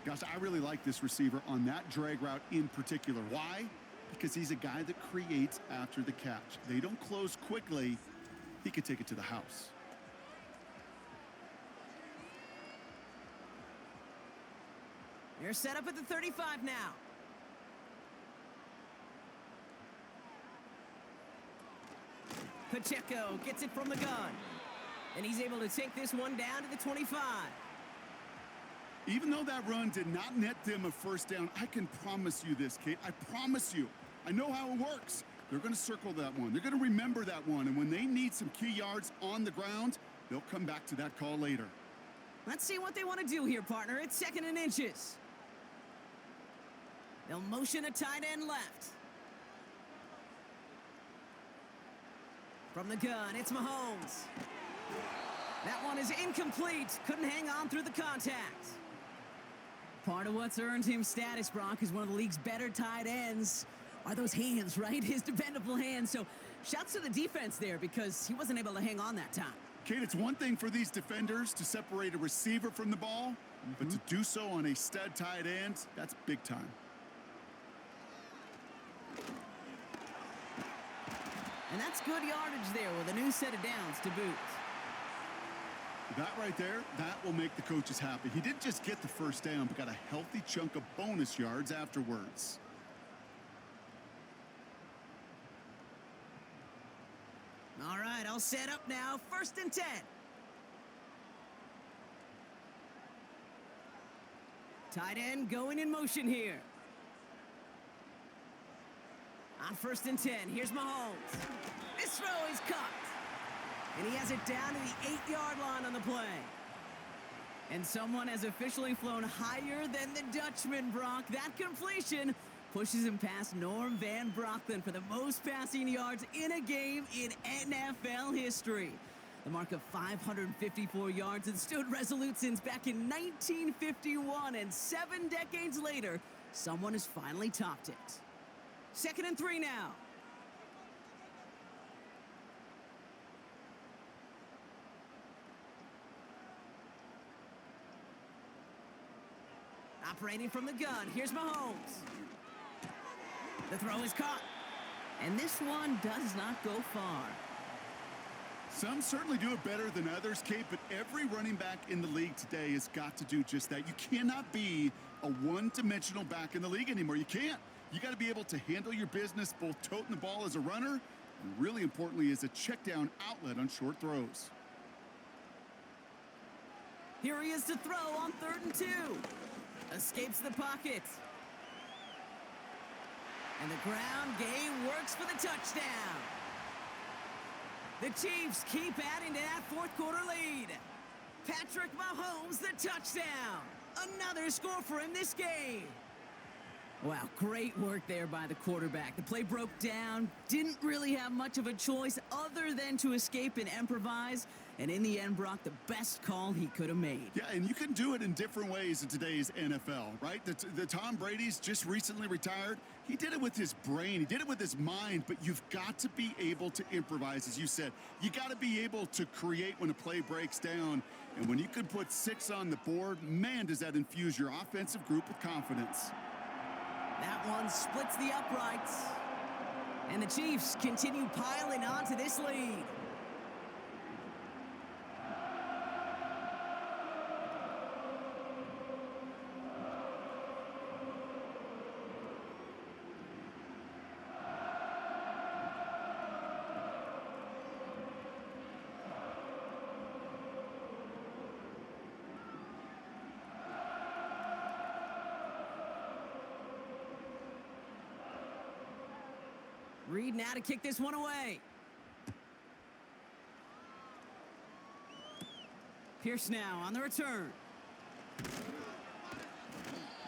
Gosh, I really like this receiver on that drag route in particular. Why? Because he's a guy that creates after the catch. They don't close quickly. He could take it to the house. They're set up at the 35 now. Pacheco gets it from the gun. And he's able to take this one down to the 25. Even though that run did not net them a first down, I can promise you this, Kate. I promise you. I know how it works. They're going to circle that one. They're going to remember that one. And when they need some key yards on the ground, they'll come back to that call later. Let's see what they want to do here, partner. It's 2nd and inches. They'll motion a tight end left. From the gun, it's Mahomes. That one is incomplete. Couldn't hang on through the contact. Part of what's earned him status, Brock, is one of the league's better tight ends. Are those hands, right? His dependable hands. So shouts to the defense there because he wasn't able to hang on that time. Kate, it's one thing for these defenders to separate a receiver from the ball, but to do so on a stud tight end, that's big time. And that's good yardage there with a new set of downs to boot. That right there, that will make the coaches happy. He didn't just get the first down, but got a healthy chunk of bonus yards afterwards. All right, I'll set up now. 1st and 10. Tight end going in motion here. On 1st and 10, here's Mahomes. This throw is caught. And he has it down to the 8-yard line on the play. And someone has officially flown higher than the Dutchman, Brock. That completion pushes him past Norm Van Brocklin for the most passing yards in a game in NFL history. The mark of 554 yards and stood resolute since back in 1951. And 7 decades later, someone has finally topped it. 2nd and 3 now. Operating from the gun, here's Mahomes. The throw is caught. And this one does not go far. Some certainly do it better than others, Kate, but every running back in the league today has got to do just that. You cannot be a one-dimensional back in the league anymore. You can't. You got to be able to handle your business, both toting the ball as a runner, and really importantly, as a check-down outlet on short throws. Here he is to throw on 3rd and 2. Escapes the pocket. And the ground game works for the touchdown. The Chiefs keep adding to that 4th quarter lead. Patrick Mahomes, the touchdown. Another score for him this game. Wow, great work there by the quarterback. The play broke down, didn't really have much of a choice other than to escape and improvise. And in the end, Brock, the best call he could have made. Yeah, and you can do it in different ways in today's NFL, right? The Tom Brady's just recently retired. He did it with his brain. He did it with his mind, but you've got to be able to improvise, as you said. You got to be able to create when a play breaks down. And when you can put 6 on the board, man, does that infuse your offensive group with confidence. That one splits the uprights. And the Chiefs continue piling on to this lead. Reed now to kick this one away. Pierce now on the return.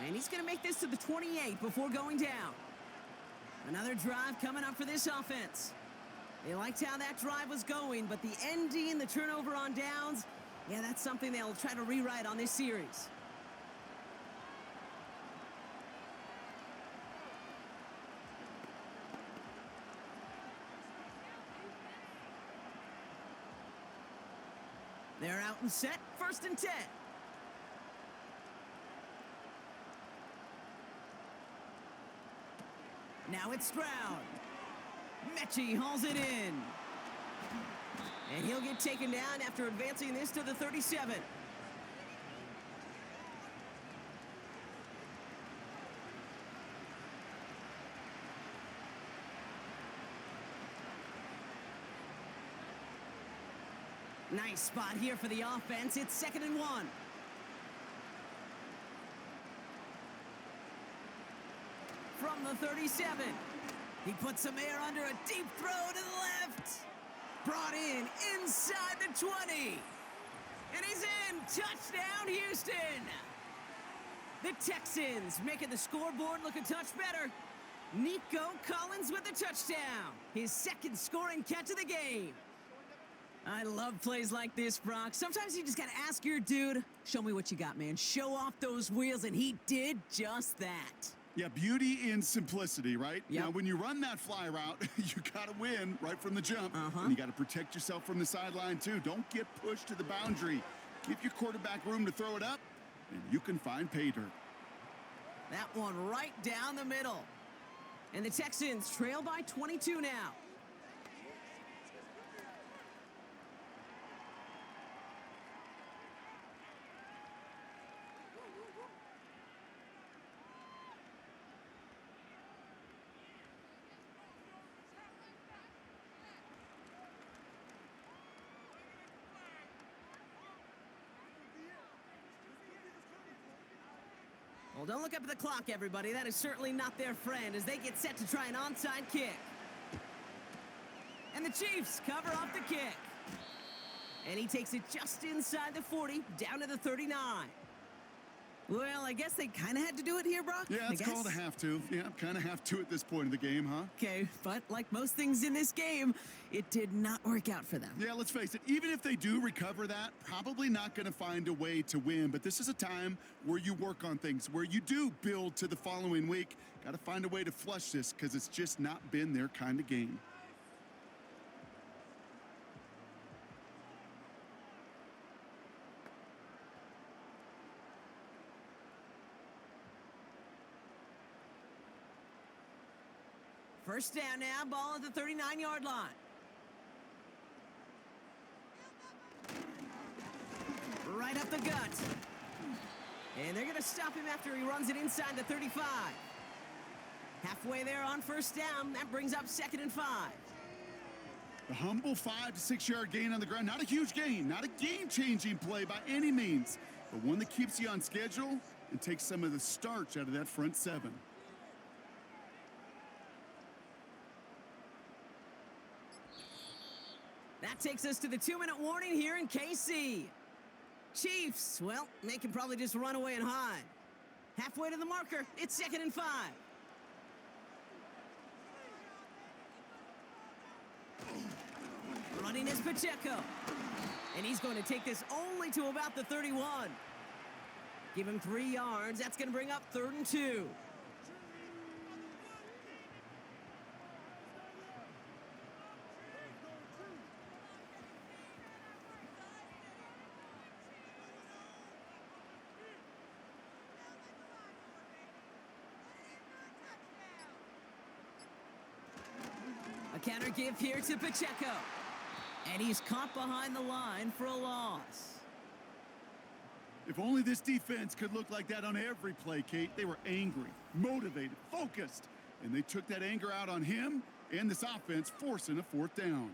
And he's going to make this to the 28 before going down. Another drive coming up for this offense. They liked how that drive was going, but the ND and the turnover on downs, yeah, that's something they'll try to rewrite on this series. They're out and set, 1st and 10. Now it's Stroud. Mechie hauls it in. And he'll get taken down after advancing this to the 37. Nice spot here for the offense. It's 2nd and 1. From the 37. He puts some air under a deep throw to the left. Brought in inside the 20. And he's in. Touchdown, Houston. The Texans making the scoreboard look a touch better. Nico Collins with the touchdown. His 2nd scoring catch of the game. I love plays like this, Brock. Sometimes you just got to ask your dude, show me what you got, man. Show off those wheels, and he did just that. Yeah, beauty in simplicity, right? Yep. Now, when you run that fly route, you got to win right from the jump. And you got to protect yourself from the sideline, too. Don't get pushed to the boundary. Give your quarterback room to throw it up, and you can find pay dirt. That one right down the middle. And the Texans trail by 22 now. Well, don't look up at the clock, everybody. That is certainly not their friend as they get set to try an onside kick. And the Chiefs cover off the kick. And he takes it just inside the 40, down to the 39. Well, I guess they kind of had to do it here, Brock. Yeah, it's called a have to. Yeah, kind of have to at this point in the game, huh? Okay, but like most things in this game, it did not work out for them. Yeah, let's face it. Even if they do recover that, probably not going to find a way to win. But this is a time where you work on things, where you do build to the following week. Got to find a way to flush this because it's just not been their kind of game. First down now, ball at the 39-yard line. Right up the gut. And they're going to stop him after he runs it inside the 35. Halfway there on first down. That brings up 2nd and 5. The humble 5 to 6 yard gain on the ground. Not a huge gain, not a game-changing play by any means, but one that keeps you on schedule and takes some of the starch out of that front 7. That takes us to the 2-minute warning here in KC. Chiefs, well, they can probably just run away and hide. Halfway to the marker, it's 2nd and 5. Running is Pacheco. And he's going to take this only to about the 31. Give him 3 yards. That's going to bring up 3rd and 2. A counter give here to Pacheco. And he's caught behind the line for a loss. If only this defense could look like that on every play, Kate. They were angry, motivated, focused, and they took that anger out on him and this offense, forcing a 4th down.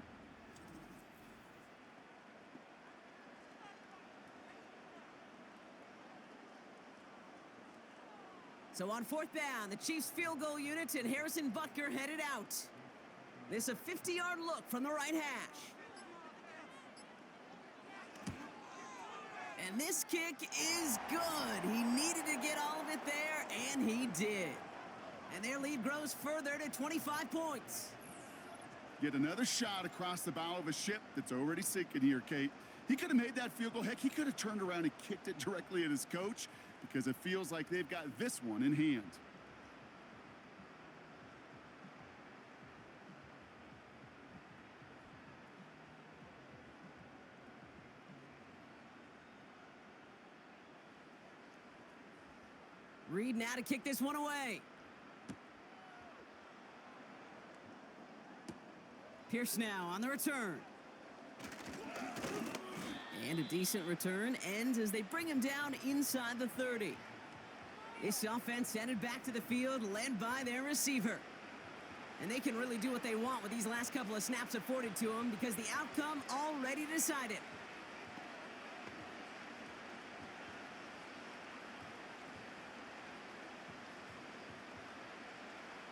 So on 4th down, the Chiefs field goal unit and Harrison Butker headed out. This a 50-yard look from the right hash. And this kick is good. He needed to get all of it there, and he did. And their lead grows further to 25 points. Yet another shot across the bow of a ship that's already sinking here, Kate. He could have made that field goal. Heck, he could have turned around and kicked it directly at his coach because it feels like they've got this one in hand. Reed now to kick this one away. Pierce now on the return. And a decent return ends as they bring him down inside the 30. This offense headed back to the field, led by their receiver. And they can really do what they want with these last couple of snaps afforded to them because the outcome already decided.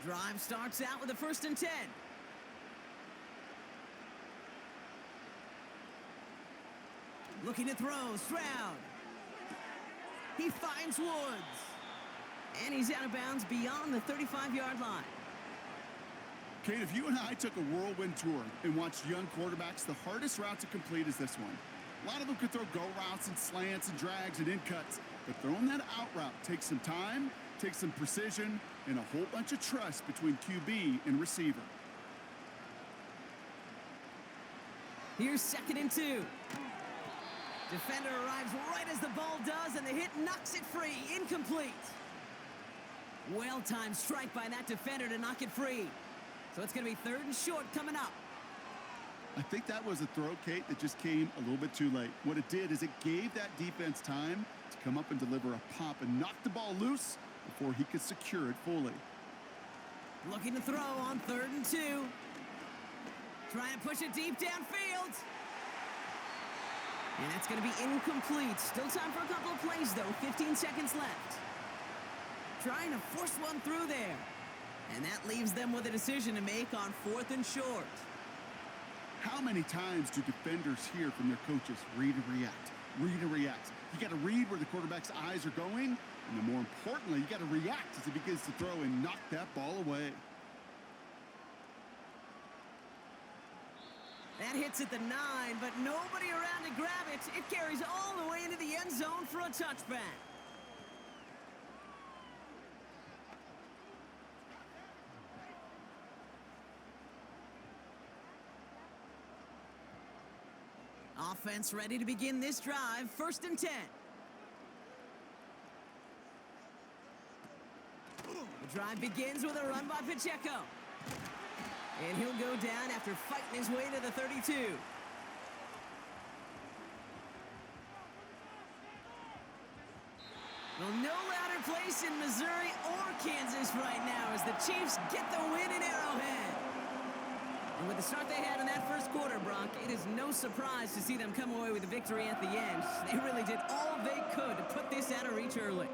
Drive starts out with a 1st and 10. Looking to throw, Stroud. He finds Woods. And he's out of bounds beyond the 35-yard line. Kate, if you and I took a whirlwind tour and watched young quarterbacks, the hardest route to complete is this one. A lot of them could throw go routes and slants and drags and in cuts, but throwing that out route takes some time, takes some precision, and a whole bunch of trust between QB and receiver. Here's 2nd and 2. Defender arrives right as the ball does, and the hit knocks it free. Incomplete. Well-timed strike by that defender to knock it free. So it's going to be 3rd and short coming up. I think that was a throw, Kate, that just came a little bit too late. What it did is it gave that defense time to come up and deliver a pop and knock the ball loose before he could secure it fully. Looking to throw on 3rd and 2. Trying to push it deep downfield. And that's going to be incomplete. Still time for a couple of plays, though. 15 seconds left. Trying to force one through there. And that leaves them with a decision to make on 4th and short. How many times do defenders hear from their coaches, read and react, read and react? You got to read where the quarterback's eyes are going, and then more importantly, you got to react as he begins to throw and knock that ball away. That hits at the 9, but nobody around to grab it. It carries all the way into the end zone for a touchback. Offense ready to begin this drive. 1st and 10. The drive begins with a run by Pacheco. And he'll go down after fighting his way to the 32. Well, no louder place in Missouri or Kansas right now as the Chiefs get the win in Arrowhead. And with the start they had in that first quarter, Brock, it is no surprise to see them come away with a victory at the end. They really did all they could to put this out of reach early.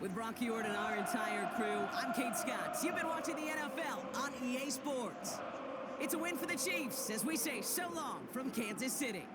With Brock Heward and our entire crew, I'm Kate Scott. You've been watching the NFL on EA Sports. It's a win for the Chiefs as we say so long from Kansas City.